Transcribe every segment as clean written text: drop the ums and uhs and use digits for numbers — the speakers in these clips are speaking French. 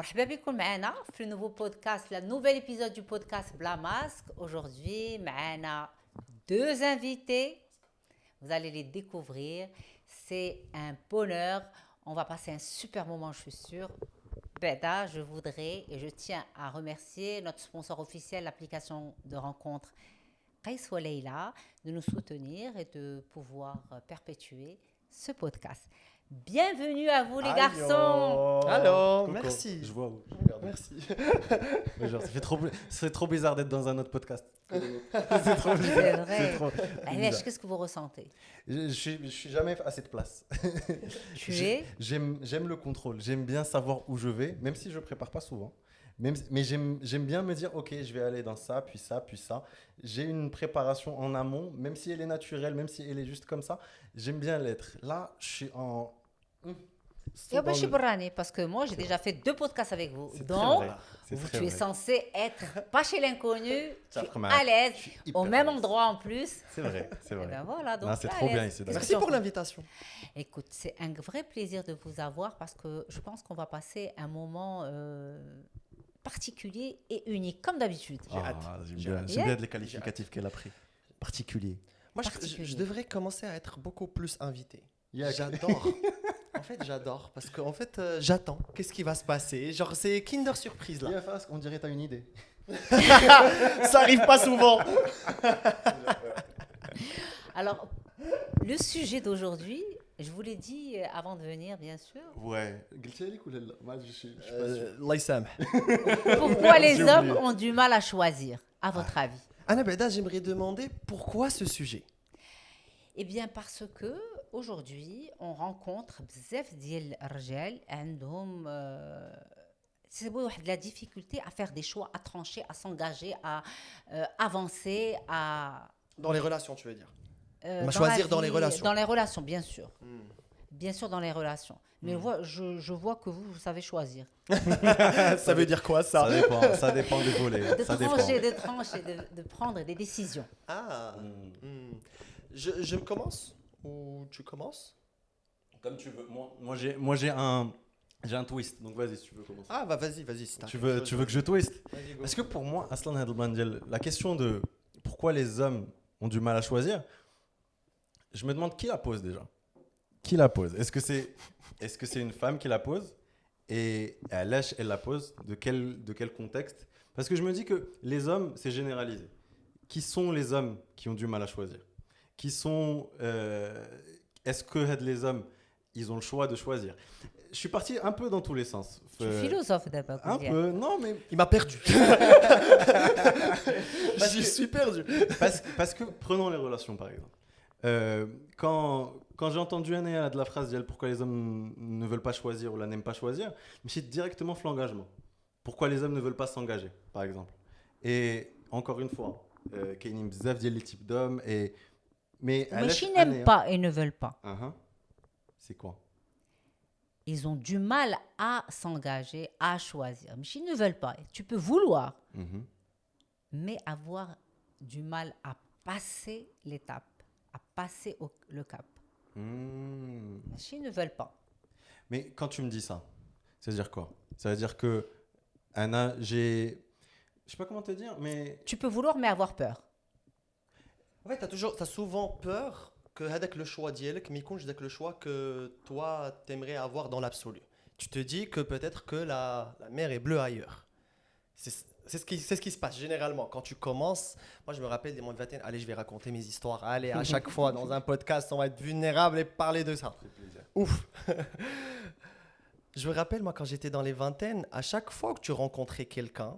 مرحبا بكم معنا في nouveau podcast, la nouvel épisode du podcast Bla Masque. Aujourd'hui, معنا deux invités. Vous allez les découvrir. C'est un bonheur. On va passer un super moment, je suis sûre. Beda, je voudrais et je tiens à remercier notre sponsor officiel, l'application de rencontre Qais wa Leila, de nous soutenir et de pouvoir perpétuer ce podcast. Bienvenue à vous les garçons. Alors, Coco. merci. Je vois où. Merci. Mais genre, c'est trop bizarre d'être dans un autre podcast. C'est vrai. C'est trop Allez, bizarre. qu'est-ce que vous ressentez? Je suis jamais à cette place. Tu es J'aime le contrôle. J'aime bien savoir où je vais, même si je prépare pas souvent. Mais j'aime bien me dire, ok, je vais aller dans ça, puis ça, puis ça. J'ai une préparation en amont, même si elle est naturelle, même si elle est juste comme ça. J'aime bien l'être. Là, je suis en... Yo, ben, je suis Borani, parce que moi j'ai déjà fait 2 podcasts avec vous. C'est Donc, très vrai. C'est vous, très tu es vrai. censé être pas chez l'inconnu, tu Ça es ferait mal. à l'aise, Je suis hyper au même à l'aise. endroit en plus. C'est vrai, c'est Et vrai. ben voilà, donc Non, c'est là, trop à bien l'aise. ici. Qu'est-ce Merci que pour t'en- l'invitation. Écoute, c'est un vrai plaisir de vous avoir parce que je pense qu'on va passer un moment particulier et unique, comme d'habitude. hâte. J'aime J'ai bien les qualificatifs qu'elle a pris. Particulier. Moi, Particulier. je devrais commencer à être beaucoup plus invité. Yeah. J'adore. En fait, j'adore parce que j'attends. Qu'est-ce qui va se passer? Genre, c'est Kinder Surprise là. On dirait que tu as une idée. Ça arrive pas souvent. Alors, le sujet d'aujourd'hui, je vous l'ai dit avant de venir, bien sûr. Ouais. قلتها لك ولا لا؟ ما je suis pas sûr. الله يسامح. Pourquoi les J'ai hommes oublié. ont du mal à choisir, à votre avis? Anna Beda, j'aimerais demander pourquoi ce sujet? Eh bien, parce que aujourd'hui, on rencontre بزاف ديال الرجال عندهم c'est واحد la difficulté à faire des choix, à trancher, à s'engager, à avancer, à Dans les relations, tu veux dire? dans la choisir dans les vie, relations. Dans les relations, bien sûr. Bien sûr, dans les relations. Mais je vois que vous savez choisir. Ça veut dire quoi ça? Ça dépend des volets. De Ça dépend. trancher, de prendre des décisions. Ah. Je commence ou tu commences? Comme tu veux. Moi j'ai un twist. Donc vas-y si tu veux commencer. Ah bah vas-y. Si t'as Tu quelque veux chose, que je twist? vas-y, go. Parce que pour moi, Aslan Hadlbandel, la question de pourquoi les hommes ont du mal à choisir, je me demande qui la pose déjà. Qui la pose? Est-ce que c'est une femme qui la pose? Et à l'âge, elle la pose de quel contexte? Parce que je me dis que les hommes, c'est généralisé. Qui sont les hommes qui ont du mal à choisir? Qui sont... est-ce que les hommes, ils ont le choix de choisir? Je suis parti un peu dans tous les sens. Tu es philosophe d'abord. Un peu, non mais... Il m'a perdu. Je suis perdu. Parce que, prenons les relations par exemple. Quand j'ai entendu de la phrase « Pourquoi les hommes ne veulent pas choisir ou la n'aiment pas choisir », je me suis dit directement l'engagement. Pourquoi les hommes ne veulent pas s'engager, par exemple. Et encore une fois, qu'il y a bzaf ديال les types d'hommes. Mais Ils n'aiment pas et ne veulent pas. C'est quoi? Ils ont du mal à s'engager, à choisir. Mais ils ne veulent pas. Tu peux vouloir, mais avoir du mal à passer l'étape, à passer le cap. Mais ils ne veulent pas. Mais quand tu me dis ça, ça veut dire quoi? Ça veut dire que Anna, je sais pas comment te dire, mais Tu peux vouloir, mais avoir peur. En fait, t'as souvent peur que avec le choix d'Yelek, mais quand le choix que toi t'aimerais avoir dans l'absolu. Tu te dis que peut-être que la mer est bleue ailleurs. C'est ce qui se passe généralement quand tu commences. Moi, je me rappelle des mois de vingtaine. Allez, je vais raconter mes histoires. Allez, à chaque fois dans un podcast, on va être vulnérable et parler de ça. Ouf. Je me rappelle, moi, quand j'étais dans les vingtaines, à chaque fois que tu rencontrais quelqu'un,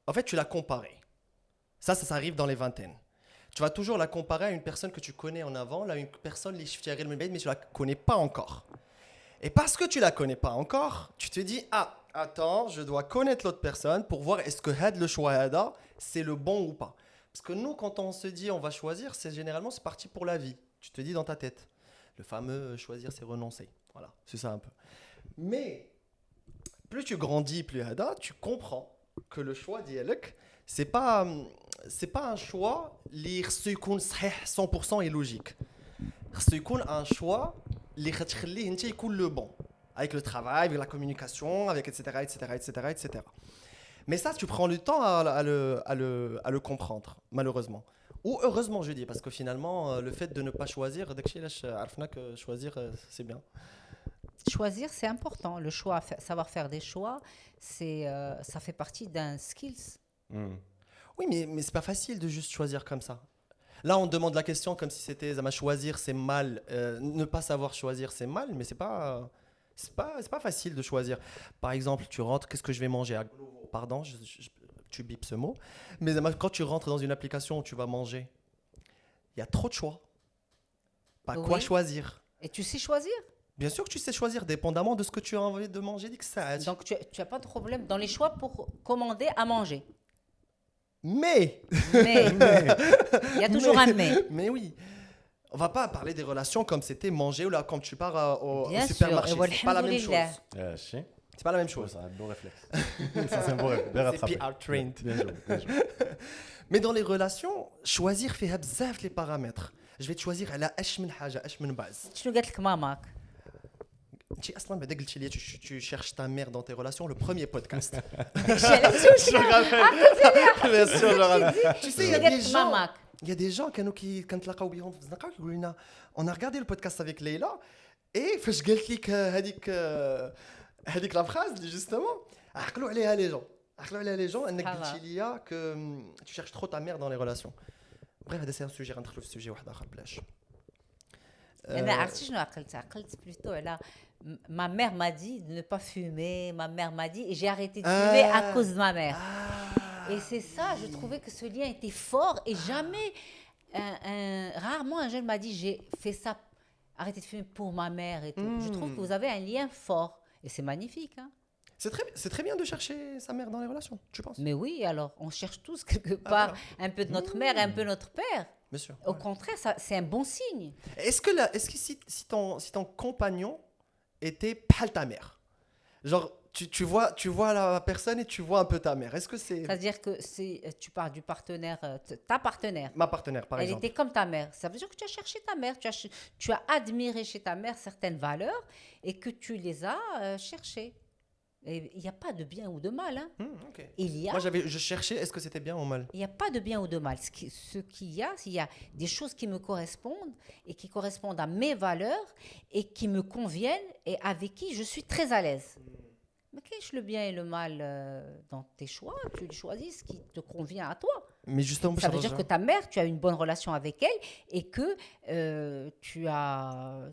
en fait, tu l'as comparé. Ça arrive dans les vingtaines. Tu vas toujours la comparer à une personne que tu connais en avant, là, une personne, mais tu ne la connais pas encore. Et parce que tu ne la connais pas encore, tu te dis, ah, attends, je dois connaître l'autre personne pour voir est-ce que le choix Hada, c'est le bon ou pas. Parce que nous, quand on se dit on va choisir, c'est parti pour la vie. Tu te dis dans ta tête. Le fameux choisir, c'est renoncer. Voilà, c'est ça un peu. Mais plus tu grandis, plus Hada, tu comprends que le choix d'Yelek, c'est pas un choix qui est 100% et logique. C'est un choix qui va te faire le bon. avec le travail, avec la communication, avec etc., etc., etc., etc. Mais ça, tu prends le temps à le comprendre, malheureusement. Ou heureusement, je dis, parce que finalement, le fait de ne pas choisir, que choisir, c'est bien. Choisir, c'est important. Le choix, savoir faire des choix, ça fait partie d'un skills. Hmm. Oui, mais c'est pas facile de juste choisir comme ça. Là, on demande la question comme si c'était Zama choisir, c'est mal. Ne pas savoir choisir, c'est mal, mais c'est pas facile de choisir. Par exemple, tu rentres, qu'est-ce que je vais manger? Pardon, tu bipes ce mot. Mais Zama, quand tu rentres dans une application où tu vas manger, il y a trop de choix. Pas quoi Oui. choisir. Et tu sais choisir. Bien sûr que tu sais choisir, dépendamment de ce que tu as envie de manger. Donc, tu n'as pas de problème dans les choix pour commander à manger. Mais Mais, il y a toujours un mais. Mais oui. On va pas parler des relations comme c'était manger ou là quand tu pars au Bien supermarché. sûr. Et C'est pas la même chose. walhamdoulilah. Chier. C'est pas la même Ouais, chose. c'est un beau réflexe. Ça, c'est un beau réflexe. Bien C'est rattrapé. PR trained. Bien joué, bien joué. Mais dans les relations, choisir fait bzaf les paramètres. Je vais te choisir على اش من حاجه اش من base. شنو قالت لك ماماك؟ Tu اصلا بعد قلت لي tu cherches ta mère dans tes relations le premier podcast. Je Bien sûr, je rappelle. Tu sais, il y a شنو des قالت لك gens ماماك؟ Il y a des gens qui كنتلاقاو بهم في الزنقه كيقولوا لنا on a regardé le podcast avec Leila et فاش قالت لك هذيك la phrase justement عقلوا عليها les gens انك قلتي لي que tu cherches trop ta mère dans les relations. Bref, هذا c'est un sujet غندخلوا في sujet واحد اخر بلاش. انا عرفتي شنو عقلت plutôt على ma mère m'a dit de ne pas fumer, ma mère m'a dit et j'ai arrêté de fumer à cause de ma mère. Et c'est ça, je trouvais que ce lien était fort et jamais, rarement un jeune m'a dit j'ai fait ça, arrêtez de fumer pour ma mère et tout. Je trouve que vous avez un lien fort et c'est magnifique. Hein. C'est très bien de chercher sa mère dans les relations, tu penses? Mais oui, alors on cherche tous quelque part un peu de notre mère et un peu notre père. Bien sûr. Au contraire, ça, c'est un bon signe. Est-ce que si ton compagnon était pas ta mère, genre tu vois la personne et tu vois un peu ta mère, est-ce que c'est C'est-à-dire que tu parles du partenaire, ta partenaire. ma partenaire par Elle exemple? était comme ta mère. Ça veut dire que tu as cherché ta mère, tu as admiré chez ta mère certaines valeurs et que tu les as cherchées. Et il n'y a pas de bien ou de mal. Hein. Ok. Moi, je cherchais est-ce que c'était bien ou mal. Il n'y a pas de bien ou de mal. S'il y a des choses qui me correspondent et qui correspondent à mes valeurs et qui me conviennent et avec qui je suis très à l'aise. Mais qu'est-ce le bien et le mal dans tes choix? Tu choisis ce qui te convient à toi. Mais justement, Ça veut dire que ta mère, tu as une bonne relation avec elle et que tu as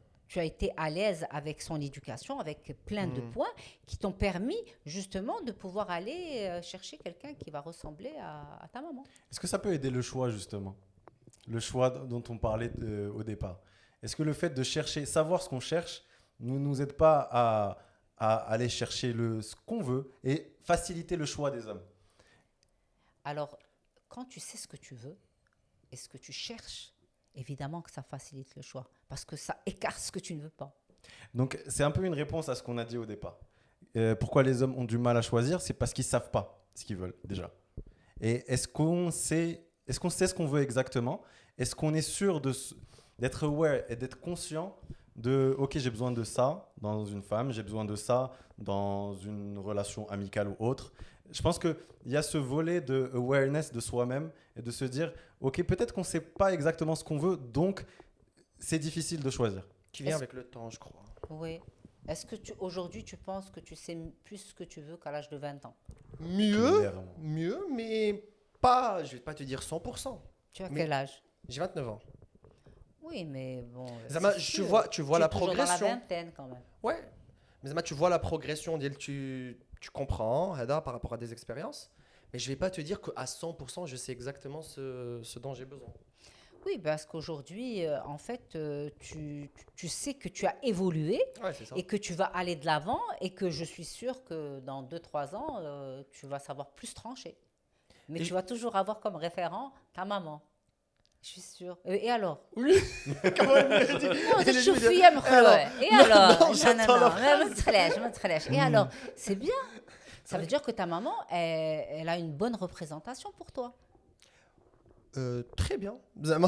été à l'aise avec son éducation, avec plein de points qui t'ont permis justement de pouvoir aller chercher quelqu'un qui va ressembler à ta maman. Est-ce que ça peut aider le choix, justement? Le choix dont on parlait au départ. Est-ce que le fait de chercher, savoir ce qu'on cherche, ne nous aide pas à aller chercher ce qu'on veut et faciliter le choix des hommes? Alors, quand tu sais ce que tu veux et ce que tu cherches, évidemment que ça facilite le choix parce que ça écarte ce que tu ne veux pas. Donc, c'est un peu une réponse à ce qu'on a dit au départ. Pourquoi les hommes ont du mal à choisir? C'est parce qu'ils ne savent pas ce qu'ils veulent déjà. Et est-ce qu'on sait ce qu'on veut exactement? Est-ce qu'on est sûr d'être aware et d'être conscient de « Ok, j'ai besoin de ça dans une femme, j'ai besoin de ça dans une relation amicale ou autre ». Je pense qu'il y a ce volet de awareness de soi-même et de se dire « Ok, peut-être qu'on ne sait pas exactement ce qu'on veut, donc c'est difficile de choisir ». Qui vient avec le temps, je crois. Oui. Est-ce que aujourd'hui, tu penses que tu sais plus ce que tu veux qu'à l'âge de 20 ans? Mieux, mais pas, je vais pas te dire 100%. Tu as quel âge? J'ai 29 ans. Oui, mais bon... Zama, tu vois la progression. Dans la vingtaine quand même. Ouais. Mais Zama, tu vois la progression, tu comprends par rapport à des expériences. Mais je vais pas te dire qu'à 100%, je sais exactement ce dont j'ai besoin. Oui, parce qu'aujourd'hui, en fait, tu sais que tu as évolué et que tu vas aller de l'avant et que je suis sûre que dans 2-3 ans, tu vas savoir plus trancher. Mais tu vas toujours avoir comme référent ta maman. Je suis sûre. Et alors? Oui. Comment elle me dit? Et alors? Et alors? C'est bien. Ça veut dire que ta maman, elle a une bonne représentation pour toi. Très bien. Non,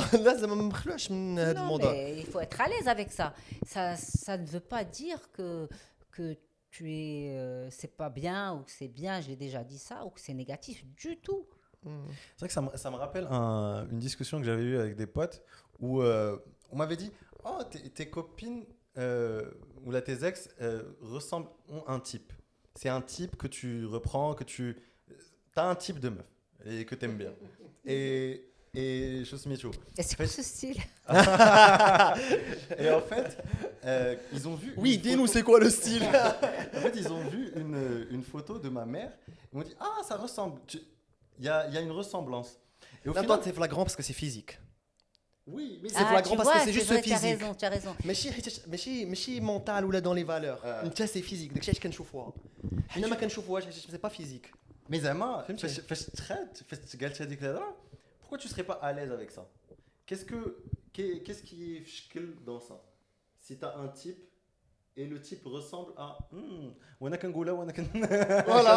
mais il faut être à l'aise avec ça. Ça ne veut pas dire que que c'est pas bien ou que c'est bien, j'ai déjà dit ça, ou que c'est négatif du tout. C'est vrai que ça me rappelle une discussion que j'avais eue avec des potes où on m'avait dit oh, tes copines ou là, tes ex ont un type. C'est un type que tu reprends, t'as un type de meuf et que t'aimes bien. Et je suis Micho. Et c'est quoi ce style? Et en fait, ils ont vu. Oui, une dis-nous, photo- c'est quoi le style? En fait, ils ont vu une photo de ma mère. Ils m'ont dit ah, ça ressemble. Il y a une ressemblance. Et au Là, final, toi, c'est flagrant parce que c'est physique. oui, mais C'est flagrant parce que c'est juste vrai, physique. tu as raison. ماشي mental ولا dans les valeurs. انت c'est physique. داكشي علاش كنشوفوها. حنا ما كنشوفوهاش حيت c'est pas physique. Mais Zama, فهمتي؟ pourquoi tu serais pas à l'aise avec ça? Qu'est-ce qui est fchkel dans ça? Si tu as un type et le type ressemble à wana kangoula wana kan Voilà.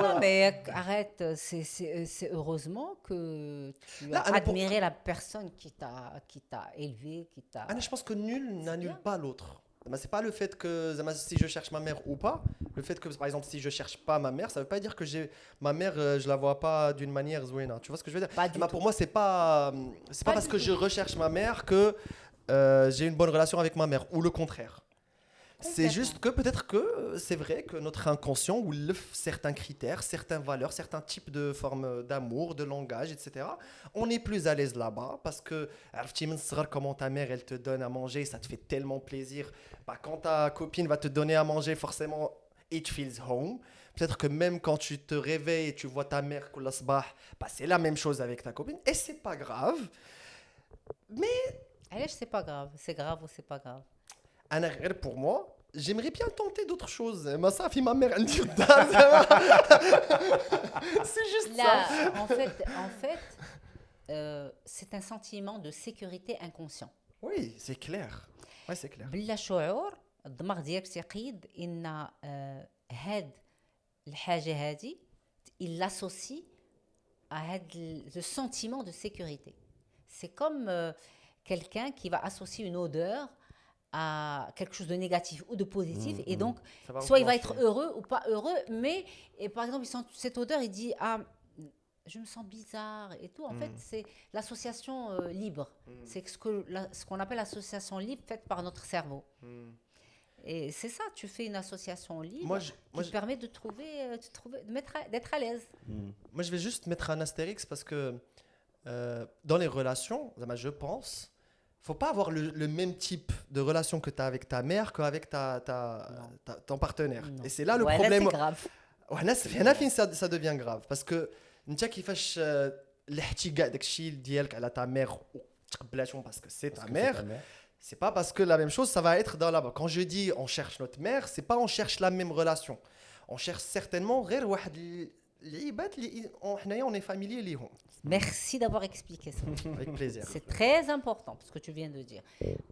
Non, mais arrête, c'est heureusement que tu Là, as mais pour- admiré la personne qui t'a élevé, qui t'a... Je pense que nul n'annule bien. pas l'autre. C'est pas le fait que si je cherche ma mère ou pas. Le fait que, par exemple, si je cherche pas ma mère, ça veut pas dire que ma mère, je la vois pas d'une manière zouéna. Tu vois ce que je veux dire? Pas du Pour tout. moi, c'est pas Pas parce du que tout. je recherche ma mère que j'ai une bonne relation avec ma mère ou le contraire. C'est Complètement. juste que peut-être que c'est vrai que notre inconscient ou certains critères, certaines valeurs, certains types de formes d'amour, de langage, etc. On est plus à l'aise là-bas parce que عرفتي من الصغر comment ta mère elle te donne à manger, ça te fait tellement plaisir. Bah, quand ta copine va te donner à manger, forcément it feels home. Peut-être que même quand tu te réveilles et tu vois ta mère كل صباح, bah, c'est la même chose avec ta copine et c'est pas grave. Allez, c'est pas grave. C'est grave ou c'est pas grave. أنا غير pour moi, j'aimerais bien tenter d'autres choses. ما صافي ma mère عندي c'est juste ça. Là, en fait c'est un sentiment de sécurité inconscient. Oui, c'est clair. Ouais, c'est clair. بلا شعور الدماغ ديالك تيقيد ان هاد الحاجه هادي il l'associe à le sentiment de sécurité. C'est comme quelqu'un qui va associer une odeur à quelque chose de négatif ou de positif et donc Ça va soit il va être enclencher. heureux ou pas heureux, mais et par exemple il sent cette odeur, il dit ah je me sens bizarre et tout. En fait, c'est l'association libre. C'est ce qu'on appelle l'association libre faite par notre cerveau. Et c'est ça, tu fais une association libre qui te permet de d'être à l'aise. Moi, je vais juste mettre un astérix parce que dans les relations, je pense, faut pas avoir le même type de relation que tu as avec ta mère qu'avec ton partenaire. Non. Et c'est là le Ouais, problème. là, c'est grave. هنا فين ça devient grave parce que انت كيفاش لحتي كاع داكشي ديالك على ta mère وتقبلاتهم parce que c'est ta mère. C'est pas parce que la même chose, ça va être dans là-bas. Quand je dis on cherche notre mère, c'est pas on cherche la même relation. On cherche certainement غير واحد العباد اللي حنايا on est familier ليهم. Merci d'avoir expliqué ça. Avec plaisir. C'est très important ce que tu viens de dire.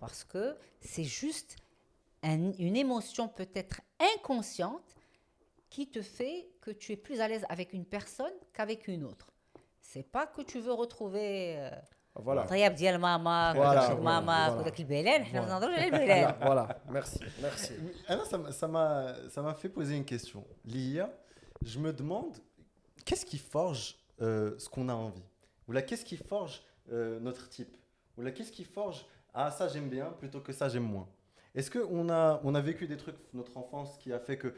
Parce que c'est juste une émotion peut-être inconsciente qui te fait que tu es plus à l'aise avec une personne qu'avec une autre. C'est pas que tu veux retrouver Voilà. الطياب ديال ماما Voilà, وداك voilà, ماما voilà. وداك البلان حنا ما Voilà. نهضروش على البلان. Voilà. Merci. Merci. Ah non, ça m'a fait poser une question. L'IA, je me demande, qu'est-ce qui forge ce qu'on a envie? Ou là, qu'est-ce qui forge notre type? Ou là, qu'est-ce qui forge, ah ça j'aime bien plutôt que ça j'aime moins? Est-ce qu'on on a vécu des trucs, notre enfance, qui a fait que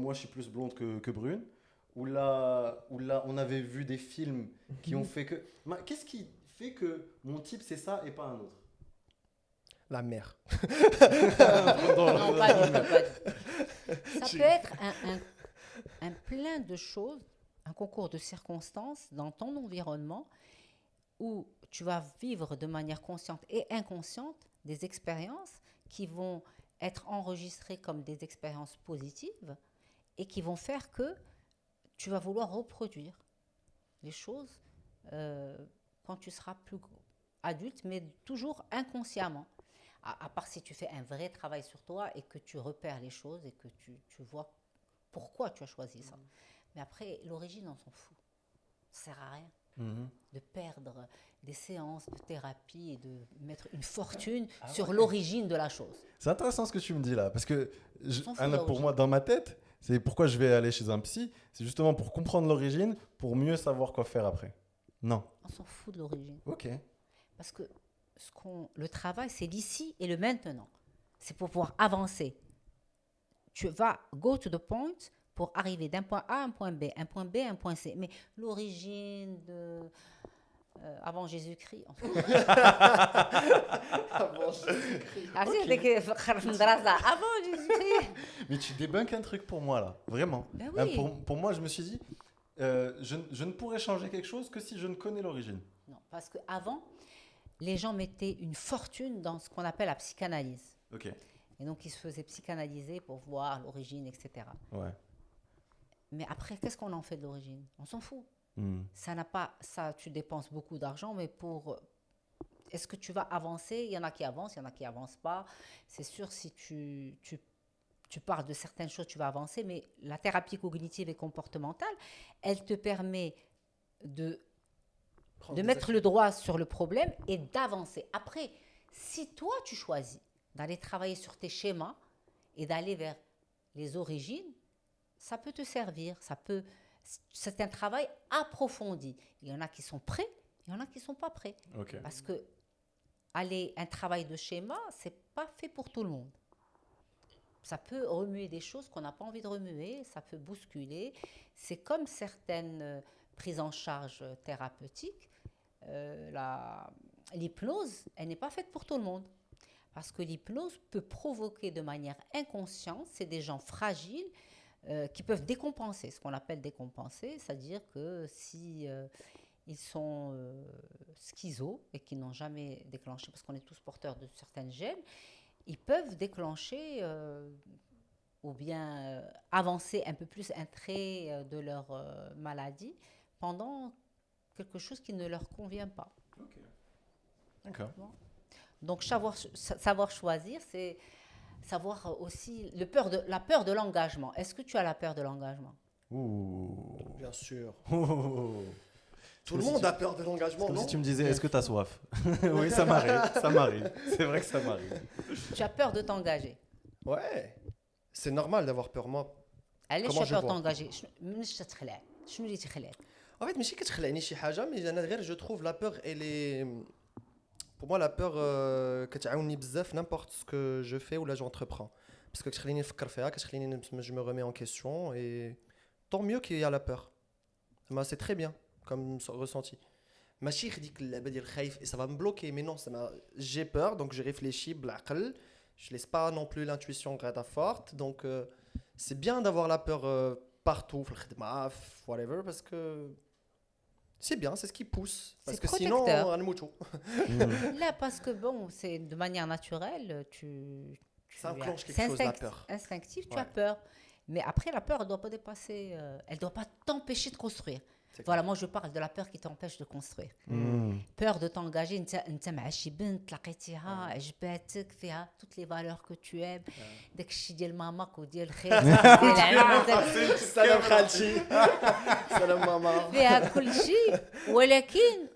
moi je suis plus blonde que brune? Ou là, on avait vu des films qui ont fait que... Qu'est-ce qui fait que mon type c'est ça et pas un autre? La mère. Non, pas du tout, pas du tout. Ça peut être un plein de choses, un concours de circonstances dans ton environnement où tu vas vivre de manière consciente et inconsciente des expériences qui vont être enregistrées comme des expériences positives et qui vont faire que tu vas vouloir reproduire les choses quand tu seras plus adulte, mais toujours inconsciemment. À part si tu fais un vrai travail sur toi et que tu repères les choses et que tu vois pourquoi tu as choisi ça. Mais après, l'origine, on s'en fout. Ça sert à rien. de perdre des séances de thérapie et de mettre une fortune sur l'origine de la chose. C'est intéressant ce que tu me dis là, parce que s'en fout de Anna, pour l'origine. moi, dans ma tête, c'est pourquoi je vais aller chez un psy, c'est justement pour comprendre l'origine, pour mieux savoir quoi faire après. Non. On s'en fout de l'origine. Ok. Parce que le travail, c'est l'ici et le maintenant. C'est pour pouvoir avancer. Tu vas go to the point pour arriver d'un point A à un point B, un point B à un point C. Mais l'origine de... avant Jésus-Christ. En fait. Avant Jésus-Christ. Avant Jésus-Christ. Mais tu débunkes un truc pour moi là, vraiment. Ben oui. Pour moi, je me suis dit, je ne pourrais changer quelque chose que si je ne connais l'origine. Non, parce qu'avant, les gens mettaient une fortune dans ce qu'on appelle la psychanalyse. Ok. Et donc, ils se faisaient psychanalyser pour voir l'origine, etc. Ouais. Mais après, qu'est-ce qu'on en fait de l'origine? On s'en fout. Ça n'a pas... Ça, tu dépenses beaucoup d'argent, mais pour... Est-ce que tu vas avancer? Il y en a qui avancent, il y en a qui n'avancent pas. C'est sûr, si tu parles de certaines choses, tu vas avancer, mais la thérapie cognitive et comportementale, elle te permet de mettre le doigt sur le problème et d'avancer. Après, si toi, tu choisis d'aller travailler sur tes schémas et d'aller vers les origines, ça peut te servir. C'est un travail approfondi. Il y en a qui sont prêts, il y en a qui ne sont pas prêts. Ok. Parce que un travail de schéma, ce n'est pas fait pour tout le monde. Ça peut remuer des choses qu'on n'a pas envie de remuer, ça peut bousculer. C'est comme certaines prises en charge thérapeutiques. L'hypnose, elle n'est pas faite pour tout le monde. Parce que l'hypnose peut provoquer de manière inconsciente, c'est des gens fragiles qui peuvent décompenser, ce qu'on appelle décompenser, c'est-à-dire que si ils sont schizos et qui n'ont jamais déclenché, parce qu'on est tous porteurs de certaines gènes, ils peuvent déclencher ou bien avancer un peu plus un trait de leur maladie pendant quelque chose qui ne leur convient pas. Ok. D'accord. Bon. Donc savoir choisir, c'est savoir aussi la peur de l'engagement. Est-ce que tu as la peur de l'engagement? Ouh. Bien sûr. Oh. Tout le monde a peur de l'engagement, Comme non? si tu me disais, est-ce que tu as soif? Oui, ça m'arrive. C'est vrai que ça m'arrive. Tu as peur de t'engager. Ouais. C'est normal d'avoir peur. Moi, علاش Comment tu je as peur de vois t'engager منش تتخلع شنو اللي تخلعك en fait, ماشي كتخلعني شي حاجة, mais أنا غير je trouve la peur, elle est... Pour moi, la peur, كتعاوني بزاف n'importe ce que je fais ou là j'entreprends. Parce que كتخليني نفكر فيها, كتخليني je me remets en question et tant mieux qu'il y a la peur. C'est très bien comme ressenti. ماشي ديك اللعبة ديال خايف et ça va me bloquer, mais non, j'ai peur, donc je réfléchis بالعقل. Je laisse pas non plus l'intuition forte, donc c'est bien d'avoir la peur partout, في الخدمة, whatever, parce que c'est bien, c'est ce qui pousse. Parce C'est que sinon, protecteur. on الموتو. Là, parce que bon, c'est de manière naturelle, Ça enclenche quelque c'est chose, la peur. instinctif, tu Ouais. as peur. Mais après, la peur, elle ne doit pas dépasser, elle ne doit pas t'empêcher de construire. C'est Voilà, moi je parle de la peur qui t'empêche de construire. Peur de t'engager, انت مع شي بنت تلاقيتيها عجباتك فيها toutes les valeurs que tu aimes, داك الشيء ديال ماماك وديال الخير ديال عمتك سلام خالتي. سلام ماما. فيها كل شيء ولكن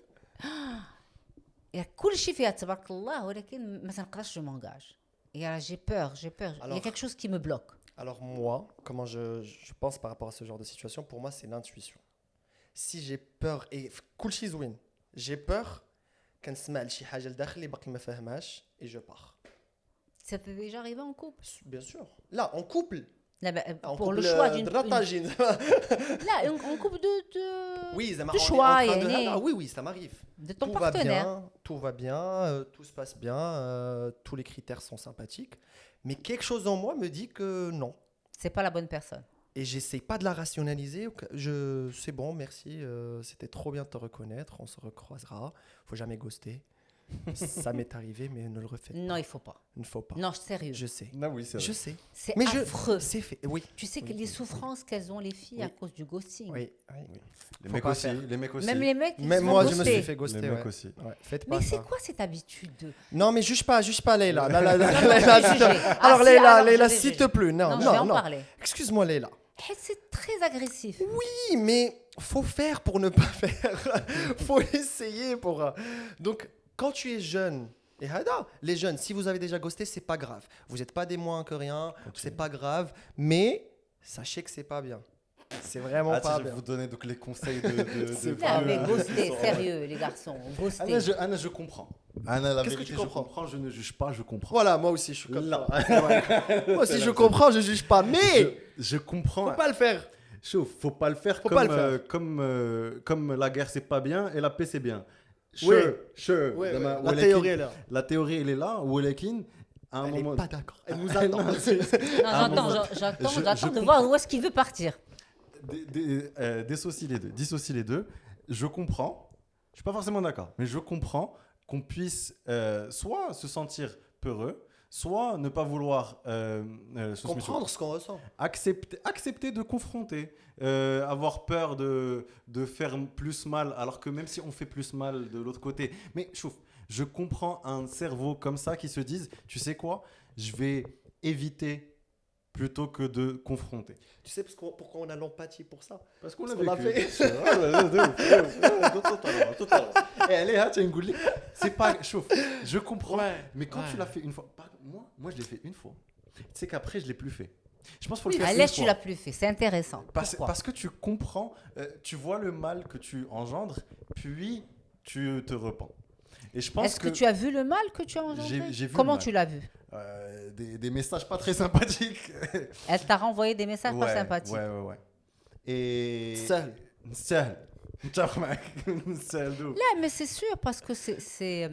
كل شيء فيها تبارك الله ولكن ما تنقدرش جو مونغاج. J'ai peur. Il y a Alors- quelque chose qui me bloque. Alors moi, comment je pense par rapport à ce genre de situation, pour moi c'est l'intuition. Si j'ai peur et كل شيء زوين, j'ai peur كنسمع لشي حاجة لداخلي باقي ما فاهماش et je pars. Ça peut déjà arriver en couple. Bien sûr. Là, en couple. Là, En pour couple le choix d'une درطاجين. là en couple de Oui, ça de m'arrive. choix, يعني. Oui, ça m'arrive. de ton Tout partenaire. va bien, tout se passe bien, tous les critères sont sympathiques. Mais quelque chose en moi me dit que non. C'est pas la bonne personne. Et j'essaie pas de la rationaliser. C'est bon, merci. C'était trop bien de te reconnaître. On se recroisera. Faut jamais ghoster. Ça m'est arrivé, mais ne le refaites Non, il faut pas. Il ne faut pas. Non, sérieux. Je sais. Ah oui, c'est vrai. Je sais. C'est Mais affreux. c'est fait. Oui. Tu sais que Oui. les souffrances qu'elles ont les filles à Oui. cause du ghosting. Oui. Les Faut mecs pas aussi. faire. Les mecs aussi. Même les mecs, ils Même sont moi, je me ghostés. suis fait ghoster. Les mecs ouais. aussi. Ouais, faites Mais pas c'est ça. quoi cette habitude de... Non, mais juge pas Leïla. Non, Leïla, je vais juger. Ah, Alors si, Leïla, alors, Leïla, je vais s'il juger. te plaît. Non, Non, je vais en non. parler. Excuse-moi Leïla. C'est très agressif. Oui, mais faut faire pour ne pas faire. Faut essayer pour. Donc, quand tu es jeune, et hada, les jeunes, si vous avez déjà ghosté, c'est pas grave. Vous n'êtes pas des moins que rien, c'est pas grave, mais sachez que c'est pas bien. C'est vraiment Ah, pas je vais bien. vous donner donc les conseils C'est de pas Non, mais bien. ghoster, sérieux, les garçons. Ghoster. Anna, je comprends. Anna, la Qu'est-ce que vérité, tu comprends? je comprends, je ne juge pas, je comprends. Voilà, moi aussi, je suis comme Là. ça. Ouais. Moi aussi, je comprends, je juge pas, mais Je comprends. faut pas le faire. Chaud, faut pas le faire Faut comme, pas le faire. Comme la guerre c'est pas bien et la paix c'est bien. Ouais. Sure. Ouais, ouais. Dama- La Walakin- théorie est là. La théorie elle est là. Walakin, à un Elle moment. est pas d'accord. Elle nous attend. Non, j'attends Je de voir où est-ce qu'il veut partir. Dissocie les deux. Je comprends. Je suis pas forcément d'accord, mais je comprends qu'on puisse soit se sentir peureux, soit ne pas vouloir se Comprendre ce qu'on ressent. accepter de confronter, avoir peur de faire plus mal, alors que même si on fait plus mal de l'autre côté. Mais je comprends un cerveau comme ça qui se dise, tu sais quoi, je vais éviter plutôt que de confronter. Tu sais pourquoi on a l'empathie pour ça? Parce qu'on Parce l'a qu'on vécu. l'a fait. Et allez, hein, tiens, Ngouli. C'est pas chauffe. Je comprends. Ouais, Mais quand ouais. tu l'as fait une fois, moi je l'ai fait une fois. Tu sais qu'après je l'ai plus fait. Je pense qu'il faut le faire À une l'aise, tu fois. l'as plus fait. C'est intéressant. Parce Pourquoi? que tu comprends, tu vois le mal que tu engendres, puis tu te repens. Et je pense Est-ce que tu as vu le mal que tu as engendré? J'ai vu le Comment mal. tu l'as vu? Des messages pas très sympathiques. Elle t'a renvoyé des messages pas sympathiques. Ouais. Et Seul. Seul. Seul de ouf. Là, mais c'est sûr, parce que c'est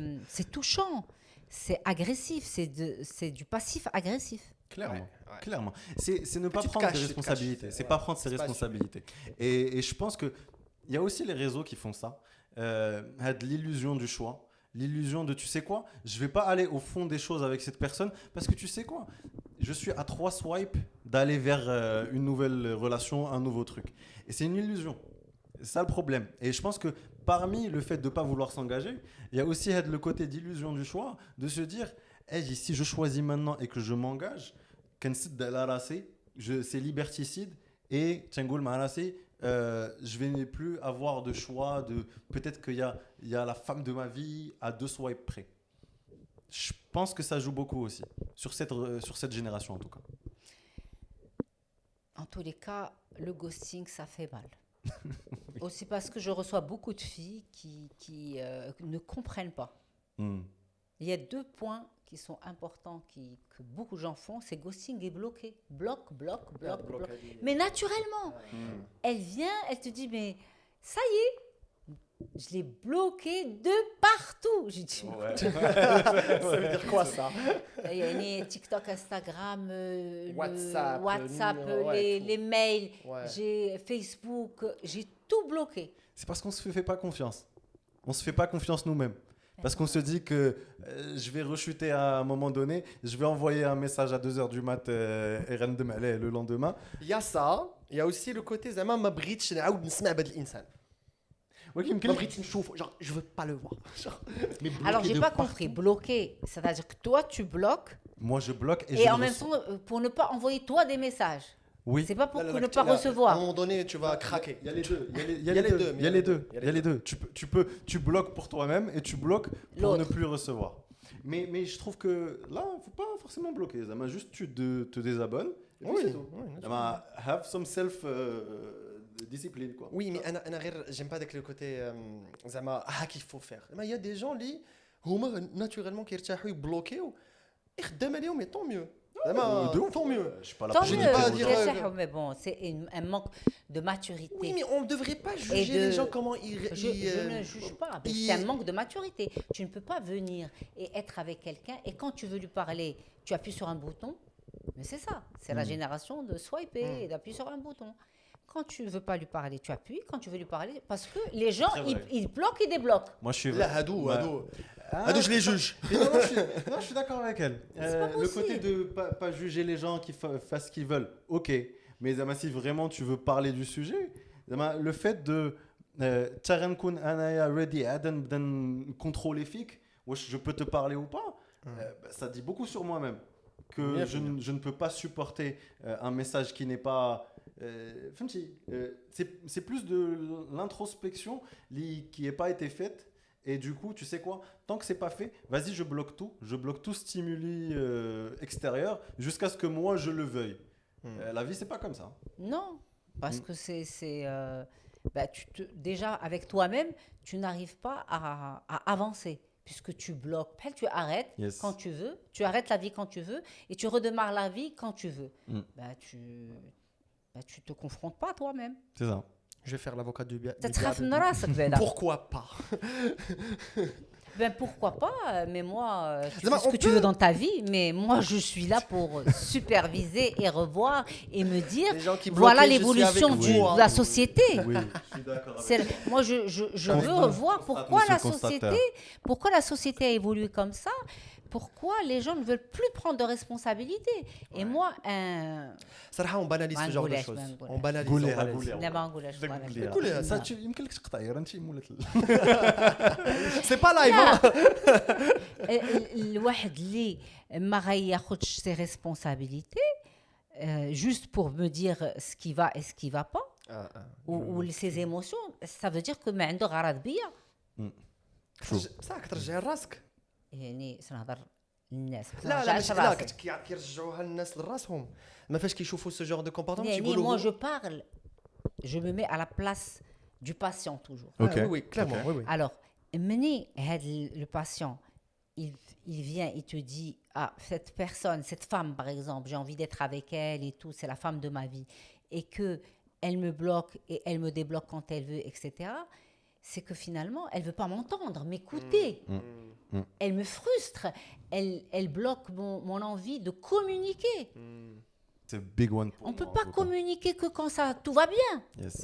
touchant. C'est agressif. C'est du passif agressif. Clairement. Ouais. Clairement. C'est ne pas Tu te prendre caches, ses tu te responsabilités. caches. C'est Ouais. pas prendre ses C'est pas responsabilités. Et je pense qu'il y a aussi les réseaux qui font ça. De l'illusion du choix. L'illusion de, tu sais quoi, je vais pas aller au fond des choses avec cette personne parce que tu sais quoi, je suis à 3 swipes d'aller vers une nouvelle relation, un nouveau truc. Et c'est une illusion. C'est ça le problème. Et je pense que parmi le fait de ne pas vouloir s'engager, il y a aussi le côté d'illusion du choix, de se dire, si je choisis maintenant et que je m'engage, c'est liberticide et je vais plus avoir de choix. Peut-être qu'il y a la femme de ma vie à 2 swipes près. Je pense que ça joue beaucoup aussi, sur cette génération en tout cas. En tous les cas, le ghosting, ça fait mal. Aussi parce que je reçois beaucoup de filles qui ne comprennent pas. Il y a 2 points qui sont importants que beaucoup de gens font, c'est ghosting et bloquer. Bloc. Mais naturellement, elle vient, elle te dit, mais ça y est, je l'ai bloqué de partout. J'ai dit, Ça veut dire quoi ça? il y a les TikTok, Instagram, WhatsApp, WhatsApp, numéro, ouais, les mails, Ouais. j'ai Facebook, j'ai tout bloqué. C'est parce qu'on se fait pas confiance. On se fait pas confiance nous-mêmes. Parce qu'on se dit que je vais rechuter à un moment donné, je vais envoyer un message à 2h du mat le lendemain. Il y a ça, il y a aussi le côté زعما ما بغيتش نعاود نسمع بهذا الانسان. ما بغيتش نشوفه, genre je veux pas le voir. Genre, mais Alors, bloqué j'ai de pas partout. compris. Bloquer, c'est-à-dire que toi, tu bloques Moi, je bloque et, et je en le même reçois. temps, pour ne pas envoyer toi des messages. Oui. C'est pas pour Là, ne là, pas là, À un recevoir. moment donné, tu vas craquer. Il y a les deux. Il y a les deux. Il y a les deux. Tu bloques pour toi-même et tu bloques pour L'autre. ne plus recevoir. Mais je trouve que là, il ne faut pas forcément bloquer. Ça m'a juste tu te désabonnes. Et puis Oui, c'est tout. oui, Ça m'a have some self discipline quoi. Oui, mais أنا غير j'aime pas avec le côté زعما qu'il faut faire. Il y a des gens اللي هما naturellement كيرتاحوا يبلوكيو يخدم عليهم mais tant mieux. زعما De ouf. tant mieux. Je suis pas là Tant pour mieux, dis pas dire dire, aux gens. mais bon, c'est un manque de maturité. Oui, mais on ne devrait pas juger de- les gens comment ils. Je ne juge pas, mais c'est un manque de maturité. Tu ne peux pas venir et être avec quelqu'un et quand tu veux lui parler, tu appuies sur un bouton. Mais c'est ça, c'est la génération de swiper et d'appuyer sur un bouton. Quand tu ne veux pas lui parler, tu appuies. Quand tu veux lui parler, parce que les gens, Très vrai. ils bloquent et débloquent. Moi, je suis. Là, Hadou, Ouais. Hadou, je les juge. Mais non, je suis d'accord avec elle. pas Le possible. côté de pas juger les gens qui fassent ce qu'ils veulent, ok. Mais Zama, si vraiment tu veux parler du sujet, Zama, le fait de Tarankun Anaya ready Adan contrôler fic, je peux te parler ou pas, ça dit beaucoup sur moi-même. Que Bien je ne peux pas supporter un message qui n'est pas فهمتي c'est plus de l'introspection qui n'est pas été faite. Et du coup, tu sais quoi? Tant que c'est pas fait, vas-y, je bloque tout stimuli extérieur jusqu'à ce que moi je le veuille. La vie, c'est pas comme ça. Non, parce que déjà avec toi-même, tu n'arrives pas à avancer puisque tu bloques. Tu arrêtes Yes. quand tu veux, tu arrêtes la vie quand tu veux et tu redémarres la vie quand tu veux. Tu te confrontes pas à toi-même. C'est ça. Je vais faire l'avocat du diable. تتخاف من راسك بعدا. Pourquoi pas? Ben pourquoi pas, mais moi, tu Zama, fais ce on que tu peut- veux dans ta vie, mais moi je suis là pour superviser et revoir et me dire, Les gens qui voilà bloquaient, je suis l'évolution avec vous, hein. de la société. Oui, je suis d'accord avec Moi, je veux revoir pourquoi la société a évolué comme ça, pourquoi les gens ne veulent plus prendre de responsabilités. Et moi, صراحة on banalise ما ce genre de نقولهاش، choses. ما نقولهاش. On banalise. قوليها، on banalise. قوليها. لا ما نقولهاش بدك ما تقوليها. قوليها. نقولهاش. Ça, يمكن لك تقطعي انت مولات C'est pas live. لا. hein. الواحد اللي ما غياخدش ses responsabilités juste pour me dire ce qui va et ce qui va pas ou ses émotions, ça veut dire que ما عنده غرض بيا. صح كترجع راسك. يعني سنهضر للناس ما لا لا ترجعش ماشي لا راسك. كيرجعوها الناس لراسهم. ما فاش كيشوفوا ce genre de comportement يعني تيقولوا moi je parle, je me mets à la place du patient toujours. Ah, Ok. oui oui clairement oui oui. Alors, مني هذا le patient, il vient, il te dit, ah, cette personne, cette femme par exemple, j'ai envie d'être avec elle et tout, c'est la femme de ma vie, et que elle me bloque et elle me débloque quand elle veut, etc., c'est que finalement, elle veut pas m'entendre, m'écouter. Elle me frustre, elle bloque mon envie de communiquer. C'est big one pour On moi, peut en pas tout cas. communiquer que quand tout va bien. Yes.